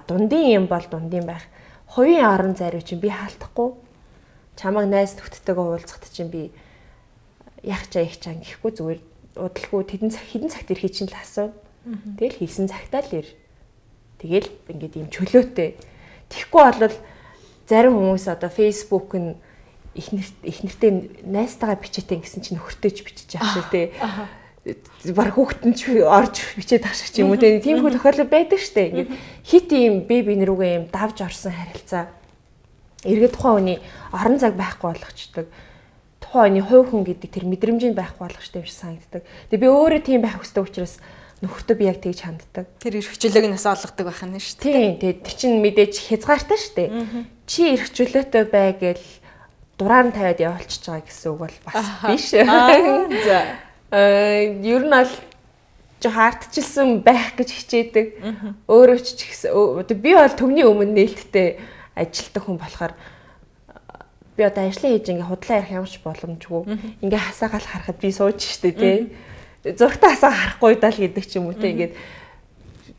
[SPEAKER 2] Дундын юм бол дундын байх. Хувийн орон зайруу чинь би хаалтахгүй. Чамайг найз нөхдөдтэйгээ уулзахад чинь би яг чаа гэхгүй зүгээр удалгүй хэдэн цагт ирэхий чинь л асуу. Тэгэл хийсэн цагтаа л ир. Тэгэл ингээд юм чөлөөтэй. Тэгэхгүй бол зарим хүмүүс одоо Facebook нь ихнэртэй найзтайгаа бичээтэй гэсэн чинь нөхөртэй ч бичиж яах шүү дээ. Бараг хүүхдэн ч орж бичээд тахших юм уу те. Тиймэрхүү тохиолдол байдаг шүү дээ. Ингээд хит ийм беби нэрүүгээ ийм давж орсон харилцаа эргээд тухайн хүний орон зайг байхгүй болгочдөг. Тухайн хүний хувь хүн гэдэг тэр мэдрэмжийг байхгүй болгочтой юм шиг санагддаг. Тэгээ би өөрөө тийм байх хүсдэг учраас нөхөртөө би яг тэгж ханддаг. Тэр эрх чөлөөг нас олгодог байх нь шүү дээ. Тийм. Тэгээ тэр чинь мэдээж хязгаартай шүү дээ. Чи эрх чөлөөтэй бай гэл дураар нь тавиад явуулчихж байгаа гэсэн үг бол бас биш. За. Ер нь бол жоо хаартчилсан байх гэж хичээдэг. Өөрөө ч гэсэн би бол төвний өмнө нээлттэй ажилтдаг хүн болохоор би одоо ажлаа хийж ингээ худлаа ярих ямарч боломжгүй. Ингээ хасаагаал харахад би сууж штэ тий. Зургтаа хасаа харахгүй даа л гэдэг ч юм уу тий. Ингээд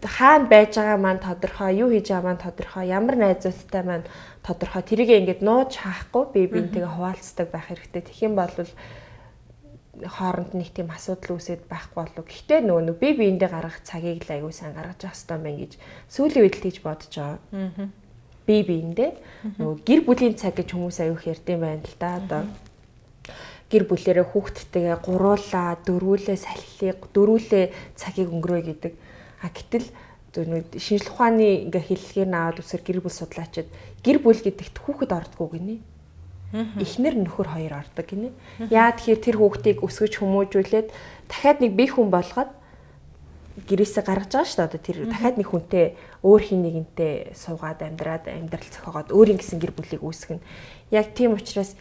[SPEAKER 2] хаана байж байгаа маань тодорхой, юу хийж байгаа маань тодорхой, ямар найзуудтай маань тодорхой. Тэрийг ингээд нууж хаахгүй би бинтэйгээ хуваалцдаг байх хэрэгтэй. Тэгэх юм бол хооронд нэг тийм асуудал үүсээд байхгүй болов. Гэхдээ нөгөө би биендээ гаргах цагийг л аягүй сайн гаргаж авах хэрэгтэй байна гэж сүүлийн үед л тийж бодож байгаа. Би биендээ нөгөө гэр бүлийн цаг гэж хүмүүс аягүй ярьдсан байна л да. Одоо гэр бүлэрээ хүүхдтэйгээ гуруулаа, дөрвүүлээ салхилыг, дөрвүүлээ цагийг өнгөрөөе гэдэг. Гэтэл шинжлэх ухааны ингээ хэллэгээр наваад үсэр гэр бүл судлаачид гэр бүл гэдэгт хүүхэд ордгоо гинэ. Эхнэр нөхөр хоёр ордог гинэ. Яа тэгэхээр тэр хүүхдийг өсгөж хүмүүжүүлээд дахиад нэг бие хүн болгоод гэрээсээ гаргаж байгаа шүү дээ. Одоо тэр дахиад нэг хүнтэй өөр хин нэгэнтэй суугаад амьдрал зохиогоод өөрийн гэсэн гэр бүлийг үүсгэнэ. Яг тийм учраас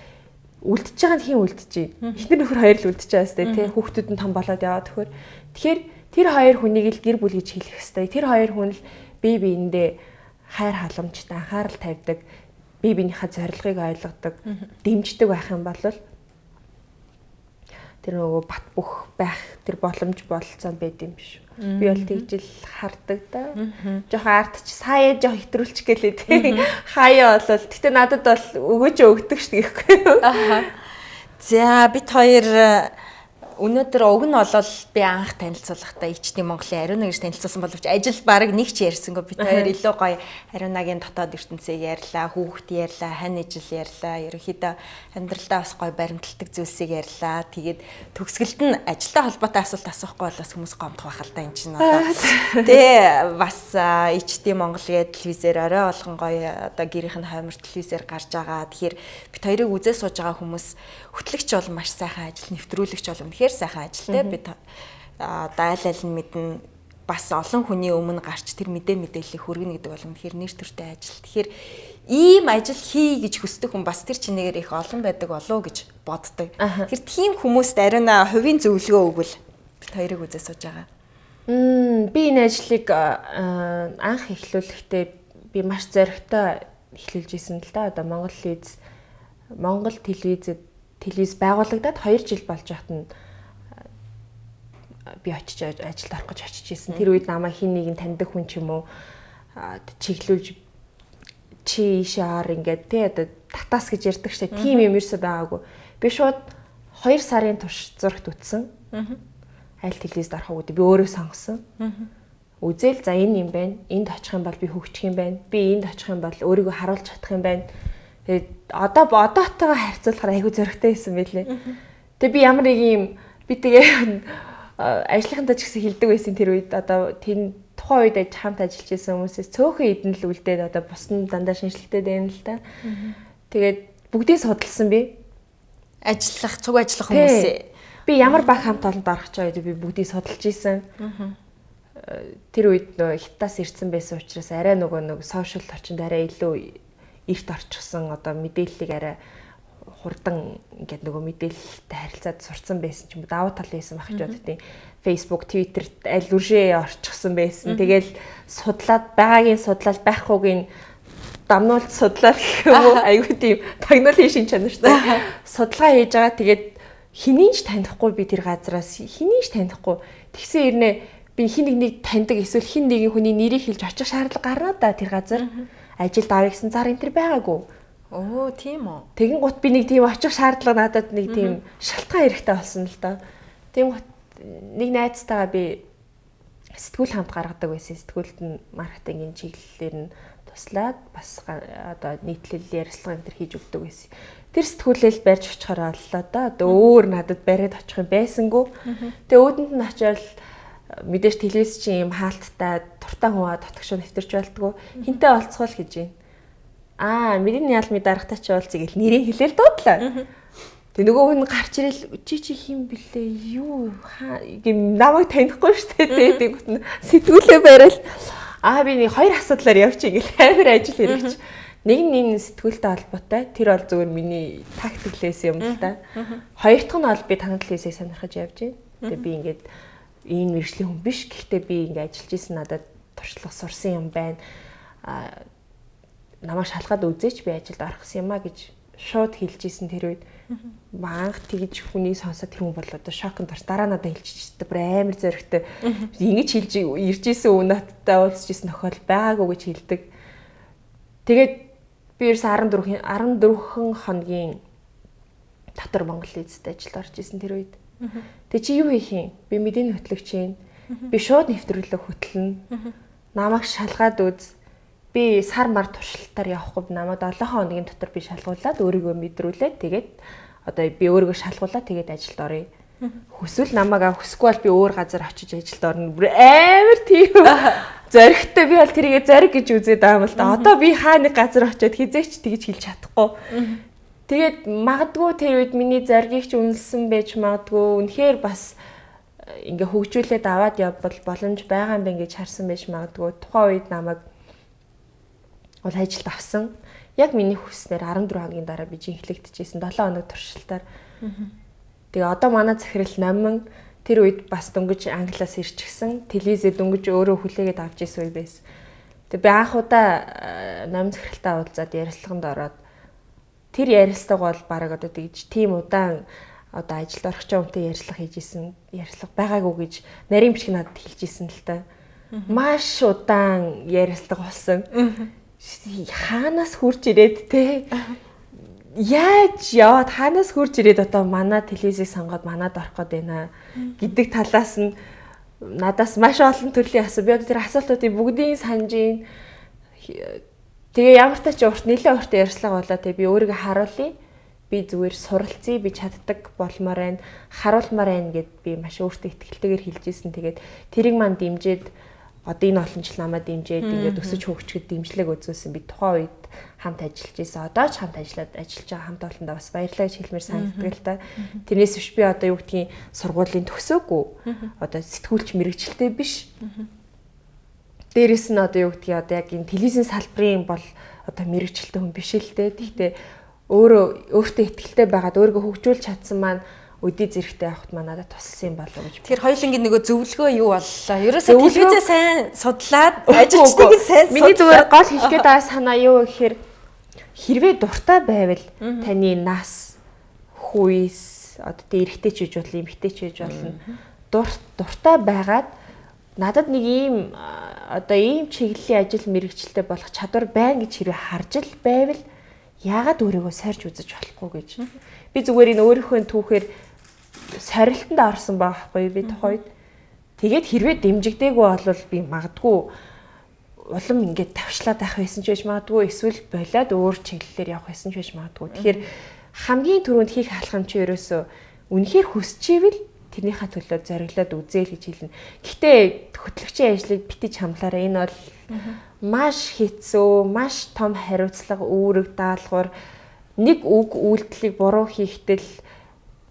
[SPEAKER 2] үлдчихэж байгаа нь хин үлдчихэж байна. Эхнэр нөхөр хоёр л үлдчихэж байгаа сте тий хүүхдүүд нь том болоод яваад төхөр. Тэгэхээр тэр хоёр хүнийг л гэр бүл гэж хэлэх хэвээр. Тэр хоёр хүн л бие биендээ хайр халамжтай анхаарал тавьдаг, бие биенийхээ зорилгыг ойлгодог, дэмждэг байх юм бол тэр нөгөө бат бөх байх тэр боломж болцоо байд юм биш үү. Би бол тэгж л хардаг да. Жохон арт ч сая жоох хэтрүүлчих гэлээ тий. Хаяа болол. Гэтэ надад бол өгөөж өгдөг шүү дээ. За бид хоёр өнөөдөр уг нь болол би анх танилцуулахдаа ичдийн Монголын Ариун гэж танилцуулсан боловч ажил баг нэг ч ярьсангүй. Бид хоёр илүү гоё Ариунагийн дотоод ертөнцийг ярьлаа, хүүхэд ярьлаа, хань ижил ярьлаа. Ерөнхийдөө амьдралдаа бас гоё баримталдаг зүйлсийг ярьлаа. Тэгээд төгсгөлд нь ажилтай холбоотой асуулт асуухгүй бол бас хүмүүс гомдох байх л да энэ чинь одоо. Тэ бас ичдийн Монголын телевизээр орой болгон гоё одоо гэрийнх нь хоймор телевизээр гарч байгаа. Тэгэхээр бид хоёрыг үзээ сууж байгаа хүмүүс хөтлөгч бол маш сайхан ажил, нэвтрүүлэгч бол үнэхээр сайхан ажилтай бид аль нь мэднэ бас олон хүний өмнө гарч тэр мэдээллийг хүргэнэ гэдэг бол үнэхээр нэр төртэй ажил. Тэгэхээр ийм ажил хий гэж хүсдэг хүн бас тэр чинээгээр их олон байдаг болов гэж боддог. Тэгэхээр тийм хүмүүст Ариуна хувийн зөвлөгөө өгвөл бид хоёрыг үзээ сууж байгаа. Би энэ ажлыг анх эхлүүлэхдээ би маш зоригтой эхлүүлж исэн л да. Одоо Монгол телевиз байгуулагдаад 2 жил болж байхад нь би очиж ажилд орох гэж очиж исэн. Тэр үед намайг хин нэгэн таньдаг хүн ч юм уу чиглүүлж чи ишаар ингээд тий одоо татаас гэж ярьдаг штэ. Тим юм ерөөсөй байгаагүй. Би шууд 2 сарын турш зурагт үтсэн. Аль телевизд орох уу гэдэг би өөрөө сонгосон. Үзэл за энэ юм байна. Энд очих юм бол би хөгжих юм байна. Би энд очих юм бол өөрийгөө харуулж чадах юм байна. Тэгээд одоотойгоо харьцуулахаар айгүй зөрөгтэй байсан байлээ. Тэгээд би ямар нэг юм би тэгээ ажлынхантаа ч гэсэн хэлдэг байсан тэр үед одоо тухайн үед хамт ажиллаж байсан хүмүүсээс цөөхөн эдэн л үлдээд одоо бус нь дандаа шинжилгээтэй байна л да. Тэгээд бүгдийг судалсан би.
[SPEAKER 1] Цуг ажиллах хүмүүсээ.
[SPEAKER 2] Би ямар баг хамт олонд орох ч байгаад би бүгдийг судалж исэн. Тэр үед хятадаас ирсэн байсан учраас арай нөгөө сошиал орчинд арай илүү эрт орчихсон одоо мэдээллийг арай хурдан ингээд нөгөө мэдээлэлтэй харилцаад сурцсан байсан ч юм уу давуу тал байсан байх ч боддیں۔ Facebook, Twitter аль үржээ орчихсон байсан. Тэгэл байгаагийн судлаад байхгүйг дамнуулт судлаад гэх юм уу айгүй тийм тагнуулын шин чанартай судалгаа хийж байгаа. Тэгээд хэнийг ч танихгүй би тэр газараас хэнийг ч танихгүй. Тэгсэн ирнэ би хин нэгнийг таньдаг эсвэл хин нэгэн хүний нэрийг хэлж очих шаардлага гарна да тэр газар. Ажилд авъя гэсэн зар энэ төр байгаагүй.
[SPEAKER 1] Оо тийм үү.
[SPEAKER 2] Тэгин гут би нэг тийм очих шаардлага надад нэг тийм шалтгаан хэрэгтэй болсон л доо. Тийм гут нэг найзтайгаа би сэтгүүл хамт гаргадаг байсан. Сэтгүүлд нь маркетингийн чиглэлээр нь туслаад бас одоо нийтлэл ярилцлага энэ төр хийж өгдөг байсан. Тэр сэтгүүлэл барьж очихоор боллоо да. Одоо өөр надад бариад очих юм байсангүй. Тэгээ өөдөнд нь очиод мэдээж телевиз чинь юм хаалттай туртаа хүн татгшоо нэвтэрч байлтгүй хинтээ олцгоол гэж байна. Мэдээний яалмын дарагтай ч уулзъя гэл нэрийг хэлээл дуудлаа. Тэг нөгөө хүн гарч ирэл чи хин блэ юу гэм намайг танихгүй штэ тэгээд сэтгүүлээ барайл би нэг 2 асуудлаар явчих гэл амар ажил хэрэгч. Нэг нь сэтгүүлтэй холбоотой тэр бол зөвөр миний тактиклээс юм л да. Хоёр дахь нь бол би танил хэлсийг сонирхож явж байна. Тэгээ би ингээд энэ мэржлийн хүн биш. Гэхдээ би ингээд ажиллаж исэн надад туршлага сурсан юм байна. Намайг шалгаад үзээч би ажилд орохсон юм а гэж шууд хэлж исэн тэр үед. Манх тэгж хүний сонсоод тэр хүн бол одоо шокнд орс дараа надад хэлчихсэн. Бүр амар зөрөгтэй. Ингэж хэлж ирж исэн үн надтай уулзж исэн тохиол байгаагүй гэж хэлдэг. Тэгээд би ерөөс 14 хоногийн дотор Монгол эзэд ажилд орж исэн тэр үед. Тэг чи юу хийх юм? Би мэдээний хөтлөгч юм. Би шууд нэвтрүүлэг хөтлөнө. Намайг шалгаад үз. Би сар мар туршилтаар явахгүй намайг 7 хоногийн дотор би шалгуулад өөрийгөө мэдрүүлээд тэгээд одоо би өөрийгөө шалгуулаад тэгээд ажилд оръё. Хүсвэл намайг хүсэхгүй бол би өөр газар очиж ажилд орно. Амар тийм зоригтой би бол тэрийгэ зориг гэж үзээд байгаа юм л да. Одоо би хаа нэг газар очиод хизээч тэгж хэлж чадахгүй. Тэгээд магадгүй тэр үед миний зоригийг ч үнэлсэн байж магадгүй. Үнэхээр бас ингээ хөгжүүлээд аваад явбал боломж байгаа юм байна гэж харсан байж магадгүй. Тухайн үед намайг бол ажилд авсан. Яг миний хүснээр 14 хоногийн дараа би жинхлэгдэжсэн 7 хоног туршилтаар. Тэгээ одоо манай захирал номин тэр үед бас дөнгөж англиас ирчихсэн. Телевизэд дөнгөж өөрөө хүлээгээд авч ирсэн үе байсан. Тэгээ би анх удаа номин захиралтай уулзаад ярилцлаганд ороод тэр ярилцлага бол баг одоо тэгж тийм удаан одоо ажилд орох ч юмтай ярилцлага хийж исэн. Ярилцлага байгаагүй гэж нарийн бичиг надад хэлж исэн л та. Маш удаан ярилцлага болсон. Хаанаас хурж ирээд те яаж яваад хаанаас хурж ирээд одоо манай телевизийг сонгоод манад орох гээд байна гэдэг талаас нь надаас маш олон төрлийн асуу. Би тэр асуултуудыг бүгдийг санаж ийн. Тэгээ ямар ч тач урт нэлээд урт ярьслага болоо те би өөрийгөө харуулъя. Би зүгээр суралцъя, би чаддаг болмоор байна, харуулмаар байна гэд би маш өөртөө ихтэйгээр хэлж ийсэн. Тэгээд тэрийг маань дэмжиж одоо энэ олон жил намайг дэмжиж ингээд өсөж хөгжөхөд дэмжлэг үзүүлсэн. Би тухайн үед хамт ажиллаж ийсэн. Одоо ч хамт ажиллаж байгаа хамт олондоо бас баярлалаа гэж хэлмээр санагддаг л та. Тэрнээс биш би одоо юу гэдгийг сургуулийн төгсөөгүй. Одоо сэтгүүлч мэрэгчлээ биш. Дээрээс нь одоо юу гэдгийг одоо яг энэ телевизийн салбарын бол одоо мэрэгчлээ хүн биш л дээ. Гэхдээ өөртөө ихтэй байгаад өөрийгөө хөгжүүлж чадсан маань өдий зэрэгтэй явахт маа надад туссан юм болов уу гэж.
[SPEAKER 1] Тэгэхээр хоёулангийн нөгөө зөвлөгөө юу боллоо? Ерөөсөө телевизээ сайн судлаад ажилчдыг сайн судлаад
[SPEAKER 2] миний зүгээр гол хэлэх гээд байгаа санаа юу гэхээр хэрвээ дуртай байвал таны нас хүйс одоо тэ эрэгтэй ч гэж болно, эмэгтэй ч гэж болно. Дуртай байгаад надад нэг ийм одоо ийм чиглэлийн ажил мэргэжилтэй болох чадвар байна гэж хэрэг харж л байвал яагаад өөрийгөө сорж үзэж болохгүй гэж. Би зүгээр энэ өөрийнхөө түүхээр сорилтонд орсон байхгүй би тухайд. Тэгээд хэрвээ дэмжигдээгүй болвол би магадгүй улам ингээд тавчлаад авах байсан ч байж магадгүй эсвэл болоод өөр чиглэлээр явах байсан ч байж магадгүй. Тэгэхээр хамгийн түрүүнд хийх алхам чи ерөөсөө үнэхээр хүсчихвэл тэрнийхээ төлөө зориглоод үзээл гэж хэлнэ. Гэхдээ хөтлөгчийн ажлыг битгий хамлаараа энэ бол маш хэцүү, маш том хариуцлага, үүрэг даалгавар, нэг үг үйлдэлийг буруу хийхдээ л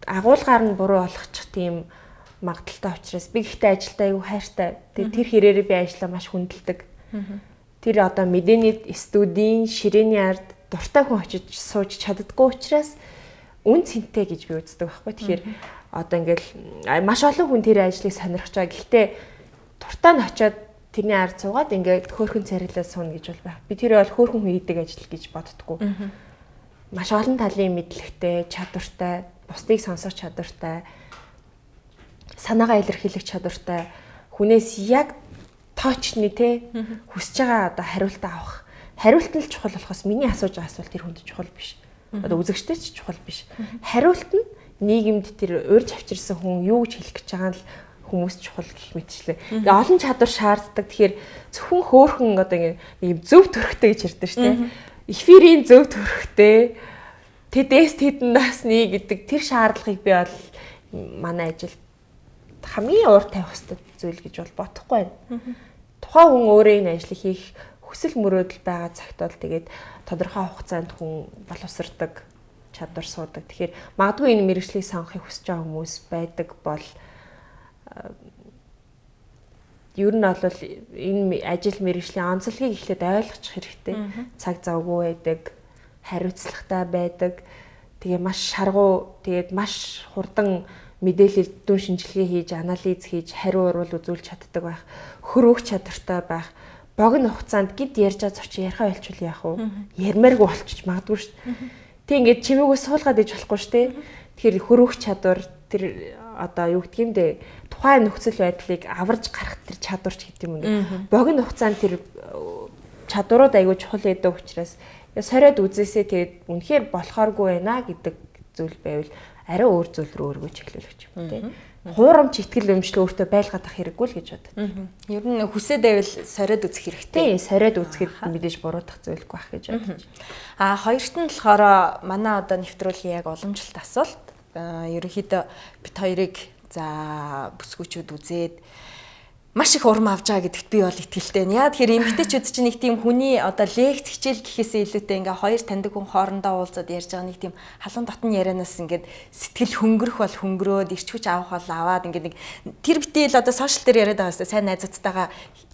[SPEAKER 2] агуулгаар нь буруу болгочих тийм магадaltaй учраас би гэхдээ ажилдаа аюу хайртай. Тэр хэрээрээ би ажиллаа маш хүндэлдэг. Тэр одоо мэдээний студийн ширээний ард дуртай хүн очиж сууж чаддаггүй учраас үн цэнтэй гэж би үздэг байхгүй. Тэгэхээр одоо ингээл маш олон хүн тэр ажлыг сонирхож байгаа. Гэхдээ дуртай нь очиод тэрний ард суугаад ингээд хөөрхөн царилаа сууна гэж бол байх. Би тэр бол хөөрхөн хүн хийдэг ажил гэж боддгоо. Маш олон талын мэдлэгтэй, чадвартай, бусдыг сонсох чадвартай, санаагаа илэрхийлэх чадвартай хүнээс яг тоочны те хүсэж байгаа одоо хариулт авах. Хариулт нь л чухал болохоос миний асууж байгаа асуулт тэр хүнд чухал биш. Одоо үзэгчтэй ч чухал биш. Хариулт нь нийгэмд тэр урьж авчирсан хүн юу гэж хэлэх гэж байгаа нь хүмүүс чухал гэх мэтчлээ. Тэгээ олон чадвар шаарддаг. Тэгэхээр зөвхөн хөөхөн одоо ийм зөв төрхтэй гэж ярьдаг шүү дээ. Эфирийн зөв төрхтэй тэдэс тэдэн насны гэдэг тэр шаардлагыг би бол манай ажилд хамгийн уур тавих хэрэгтэй зүйл гэж бол бодохгүй байна. Тухайн хүн өөрөө энэ ажлыг хийх хүсэл мөрөөдөл байгаа цагт бол тэгээд тодорхой хугацаанд хүн боловсрдог, чадвар суудаг. Тэгэхээр магадгүй энэ мэргэжлийг сонгохыг хүсэж байгаа хүмүүс байдаг бол ер нь бол энэ ажил мэргэжлийн онцлогийг эхлээд ойлгочих хэрэгтэй. Цаг завгүй байдаг, хариуцлагатай байдаг. Тэгээ маш шаргуу, тэгээд маш хурдан мэдээлэл дүн шинжилгээ хийж, анализ хийж, хариу урвал үзүүлж чаддаг байх, хөрөөх чадвартай байх, богино хугацаанд гид ярьж байгаа зочин ярихаа болчихвол яах вэ? Ярмааргүй болчих магадгүй шүү дээ. Тэг ингээд чимээгөө суулгаад иж болохгүй шүү дээ. Тэгэхээр хөрөөх чадвар тэр одоо юу гэдг юм бэ? Тухайн нөхцөл байдлыг аварж гарах тэр чадвар ч гэдэг юм уу. Богино хугацаанд тэр чадварууд аягүй чухал байдаг учраас сориод үзээсээ тэгээд үнэхээр болохооргүй байна гэдэг зүйл байвал арай өөр зүйл рүү өргөж эхлүүлэх юм тийм. Хуурамч итгэл өмчлөө өөртөө байлгаад ах хэрэггүй л гэж боддог.
[SPEAKER 1] Ер нь хүсээ байвал сориод үзэх хэрэгтэй.
[SPEAKER 2] Тийм, сориод үзэхэд мэдээж буруутах зүйлгүй ах гэж бодож.
[SPEAKER 1] Хоёрт нь болохоор манай одоо нэвтрүүлгийн яг уламжлалт асуулт. Ерөнхийдөө бит хоёрыг за бүсгүүчүүд үзээд маш их урам авч байгаа гэдэгт би бол итгэлтэй байна. Яа тэгэхээр эмэгтэйчүүд чинь нэг тийм хүний одоо лекц хичээл гэхээсээ илүүтэй ингээ хоёр таньдаг хүн хоорондоо уулзаад ярьж байгаа нэг тийм халуун дотн ярианаас ингээд сэтгэл хөнгөрөх бол хөнгөрөөд ирч хүч авах бол аваад ингээд нэг тэр битэл одоо сошиал дээр яриад байгаа хэвээр сайн найзуудтайгаа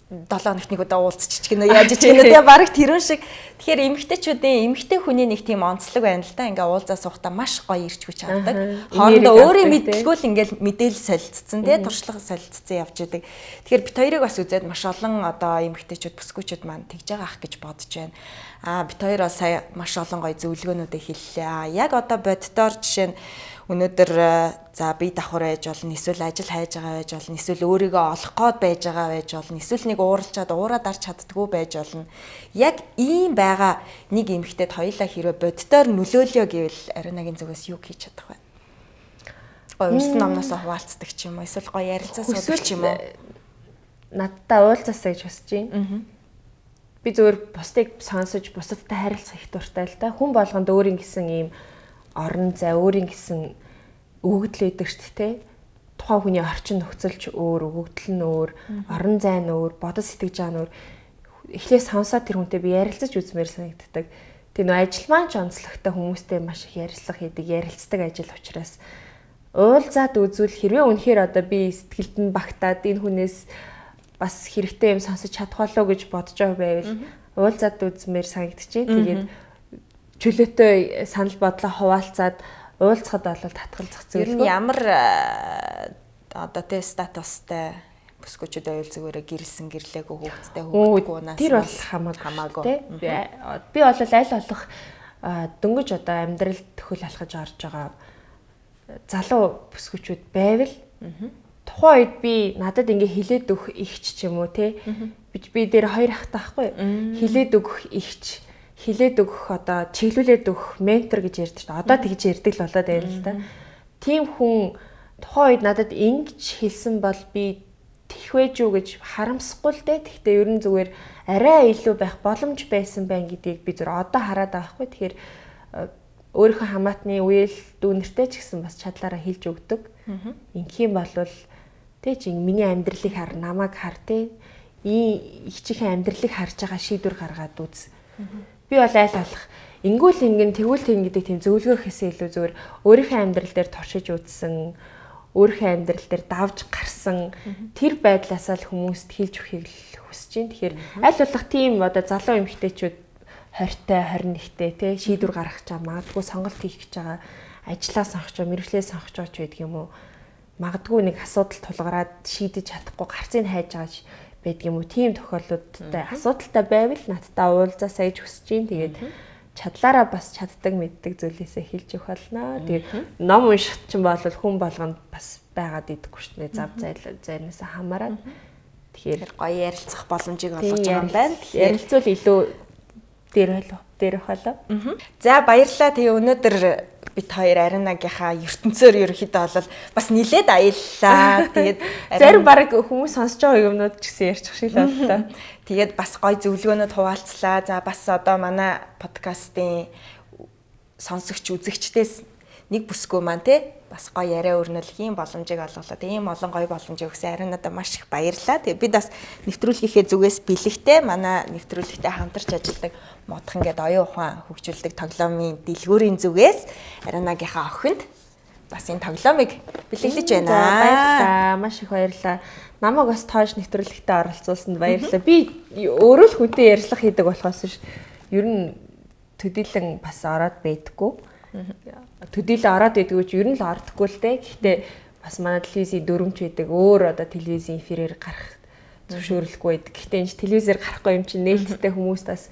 [SPEAKER 1] 7 хоногт нэг удаа уулзчих гэнэ яаж ич гэнэ тэгээ баг тэрүүн шиг. Тэгэхээр эмэгтэй хүний нэг тийм онцлог байна л да. Ингээ уулзаа суухтаа маш гоё ирч хүч авдаг. Хоорондоо өөрөө мэдэлгүүл ингээл мэдээлэл солилцсон тий туршлага солилцсон явж идэг. Тэгэхээр бит хоёрыг бас үзээд маш олон одоо эмэгтэйчүүд бүсгүүчүүд маань тэгж байгаа ах гэж бодож байна. Бит хоёр бас сая маш олон гоё зөвлөгөөнүүдийг хэллээ. Яг одоо боддоор жишээ нь өнөөдөр за бие давхар байж болно, эсвэл ажил хайж байгаа байж болно, эсвэл өөрийгөө олох гээд байж байгаа байж болно, эсвэл нэг ууралчаад уураа дарч чаддгүй байж болно. Яг ийм байгаа нэг эмэгтэйд хоёулаа хэрвээ боддоор нөлөөлөё гэвэл Ариунагийн зүгээс юу хийж чадах вэ? Гоё унсан номноос хуваалцдаг ч юм уу, эсвэл гоё ярилцаа суудаг ч юм уу?
[SPEAKER 2] Надтай уулзаасаа гэж хүсэж байна. Би зөвөр бусдыг сонсож, бусадтай харилцах их дуртай л да. Хүн болгонд өөрийн гэсэн ийм орон зай, өөрийн гэсэн өгөгдөл өгдөг шүү дээ. Тухайн хүний орчин нөхцөлч өөр, өгөгдөл нь өөр, орон зай нь өөр, бодол сэтгэж байгаа нь өөр. Эхлээд сонсоод тэр хүнтэй би ярилцаж үзмээр санагддаг. Тэр нөө ажил маань ч онцлогтой хүмүүстэй маш их ярилцлага хийдэг, ярилцдаг ажил учраас уулзаад үзвэл хэрвээ үнэхээр одоо би сэтгэлд нь багтаад энэ хүнээс бас хэрэгтэй юм сонсож чадах болоо гэж бодож байгаа байвал уулзаад үзмээр санагдчихээн. Тэгээд чөлөөтэй санал бодлоо хуваалцаад уулзахад бол татгалзах зүйл.
[SPEAKER 1] Ер нь ямар одоо тэ статустай бүсгүүчүүд байвал зүгээрээ гэрэлсэн гэрлээгүй хүүхэдтэй хүүхдгүү нас
[SPEAKER 2] тэр бол хамаагүй тий. Би бол аль болох дөнгөж одоо амьдрал төхөл алхаж орж байгаа залуу бүсгүүчүүд байвал тухайн үед би надад ингээ хилээд өгөх ихч ч юм уу тий. Би дээр 2 ахтай байхгүй. Хилээд өгөх ихч, хилээд өгөх одоо чиглүүлээд өгөх ментор гэж ярьдаг шүү дээ. Одоо тэгж ярьдаг л болоод байна л да. Тийм хүн тухайн үед надад ингэж хэлсэн бол би тэгвэж үү гэж харамсахгүй л дээ. Гэхдээ ер нь зүгээр арай илүү байх боломж байсан байна гэдгийг би зөв одоо хараад байгаа хгүй. Тэгэхээр өөрийнхөө хамаатны үеэл дүүнэртэй ч гэсэн бас чадлаараа хэлж өгдөг. Инхийн болвол тэ чи миний амьдралыг хар, намайг хар тэ. Их чихэн амьдралыг харж байгаа шийдвэр гаргаад үз. Би бол айл алах ингүүл ингэн тэгвэл тийм гэдэг тийм зөвлөгөө хийсэн илүү зүгээр өөрийнхөө амьдрал дээр туршиж үзсэн, өөрийнхөө амьдрал дээр давж гарсан тэр байдлаасаа л хүмүүст хэлж өгөхийг л хүсэж байна. Тэгэхээр аль болох тийм одоо залуу эмэгтэйчүүд 20-тай 21-тэй тий шийдвэр гаргах гэж магадгүй сонголт хийх гэж байгаа, ажлаа сонгож байгаа, мэргэжлээ сонгож байгаа ч байдаг юм уу. Магадгүй нэг асуудал тулгараад шийдэж чадахгүй гарцыг хайж байгаа байдаг юм уу. Тийм тохиолдлуудтай асуудалтай байвал надтай уулзаасаа гэж хүсэж байна. Тэгээд чадлаараа бас чаддаг мэддэг зүйлээсээ хэлж өгөх болно. Тэгээд ном унших чинь бол хүн болгонд бас байгаад идэггүй шүү дээ. Зав зайнаасаа хамаарат. Тэгэхээр
[SPEAKER 1] гоё ярилцах боломжийг олгож байгаа юм байна.
[SPEAKER 2] Ярилцвал илүү дээр болоо.
[SPEAKER 1] За баярлалаа. Тэгээ өнөөдөр бид хоёр Аринагийнхаа ертөнцөөр ерөөхдөө бол бас нилээд аяллаа. Тэгээд
[SPEAKER 2] зарим баг хүмүүс сонсож байгаа юмнууд ч гэсэн ярьчих шиг л боллоо.
[SPEAKER 1] Тэгээд бас гоё зөвлөгөөнүүд хуваалцлаа. За бас одоо манай подкастын сонсогч үзэгчдээс нэг бүсгүй маань те бас гоё яриа өрнөлөх юм боломжийг олголоо. Тэгээ ийм олон гоё боломжийг өгсөн Аринадаа маш их баярлалаа. Тэгээ би бас нэвтрүүлгийнхээ зүгээс бэлэгтэй манай нэвтрүүлэгтэй хамтарч ажилладаг Модхон гэдэг оюун ухаан хөгжүүлдэг тоглоомын дэлгүүрийн зүгээс Аринагийнхаа охинд бас энэ тоглоомыг бэлэглэж байна.
[SPEAKER 2] Баярлалаа. Маш их баярлалаа. Намайг бас тоож нэвтрүүлэгтээ оролцуулсанд баярлалаа. Би өөрөө л хүнтэй ярилцлага хийдэг болохоос ш. Ер нь төдийлөн бас ороод байдаггүй. Төдийлөн ороод байдгүй ч ер нь л ордоггүй л дээ. Гэхдээ бас манай телевизийн дөрөмч байдаг. Өөр одоо телевизийн эфирээр гарах зөвшөөрлөхгүй байдаг. Гэхдээ энэ телевизээр гарахгүй юм чинь нээлттэй хүмүүст бас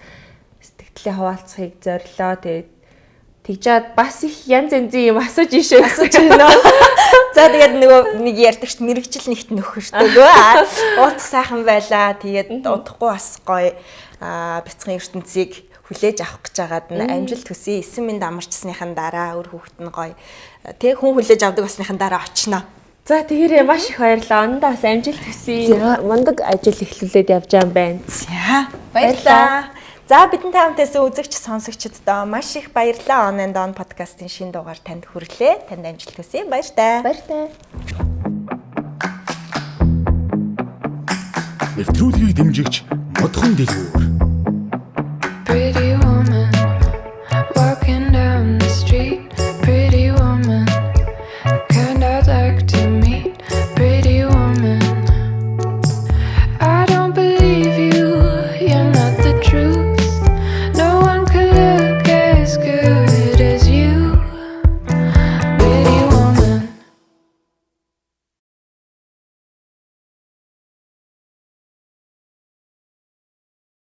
[SPEAKER 2] сэтгэлээ хаваалцахыг зорилоо. Тэгээд тэгжээд бас их янз янзын юм асууж байна. За тэгээд нөгөө нэг ярьдагч мэрэгжил нэгт нөхөртөө ууцх сайхан байлаа. Тэгээд удахгүй бас гоё бяцхан ертөнцийг хүлээж авах гэж байгаад нь амжилт хүсье. Эсэн минь амарчсныхан дараа өр хүүхэд нь гоё тэг хүн хүлээж авдаг басныхан дараа очно. За тэгээрээ маш их баярлалаа. Ондоо бас амжилт хүсье. Мундаг ажил эхлүүлээд явж байгаа юм байна. За баярлалаа. За бидэнтэй хамтаасан үзэгч сонсогчдоо маш их баярлалаа. On and On подкастын шинэ дугаар танд хүрлээ. Танд амжилт хүсье. Баяртай. Баяртай.
[SPEAKER 3] Нэвтрүүлгийг дэмжигч Модхон дэлгүүр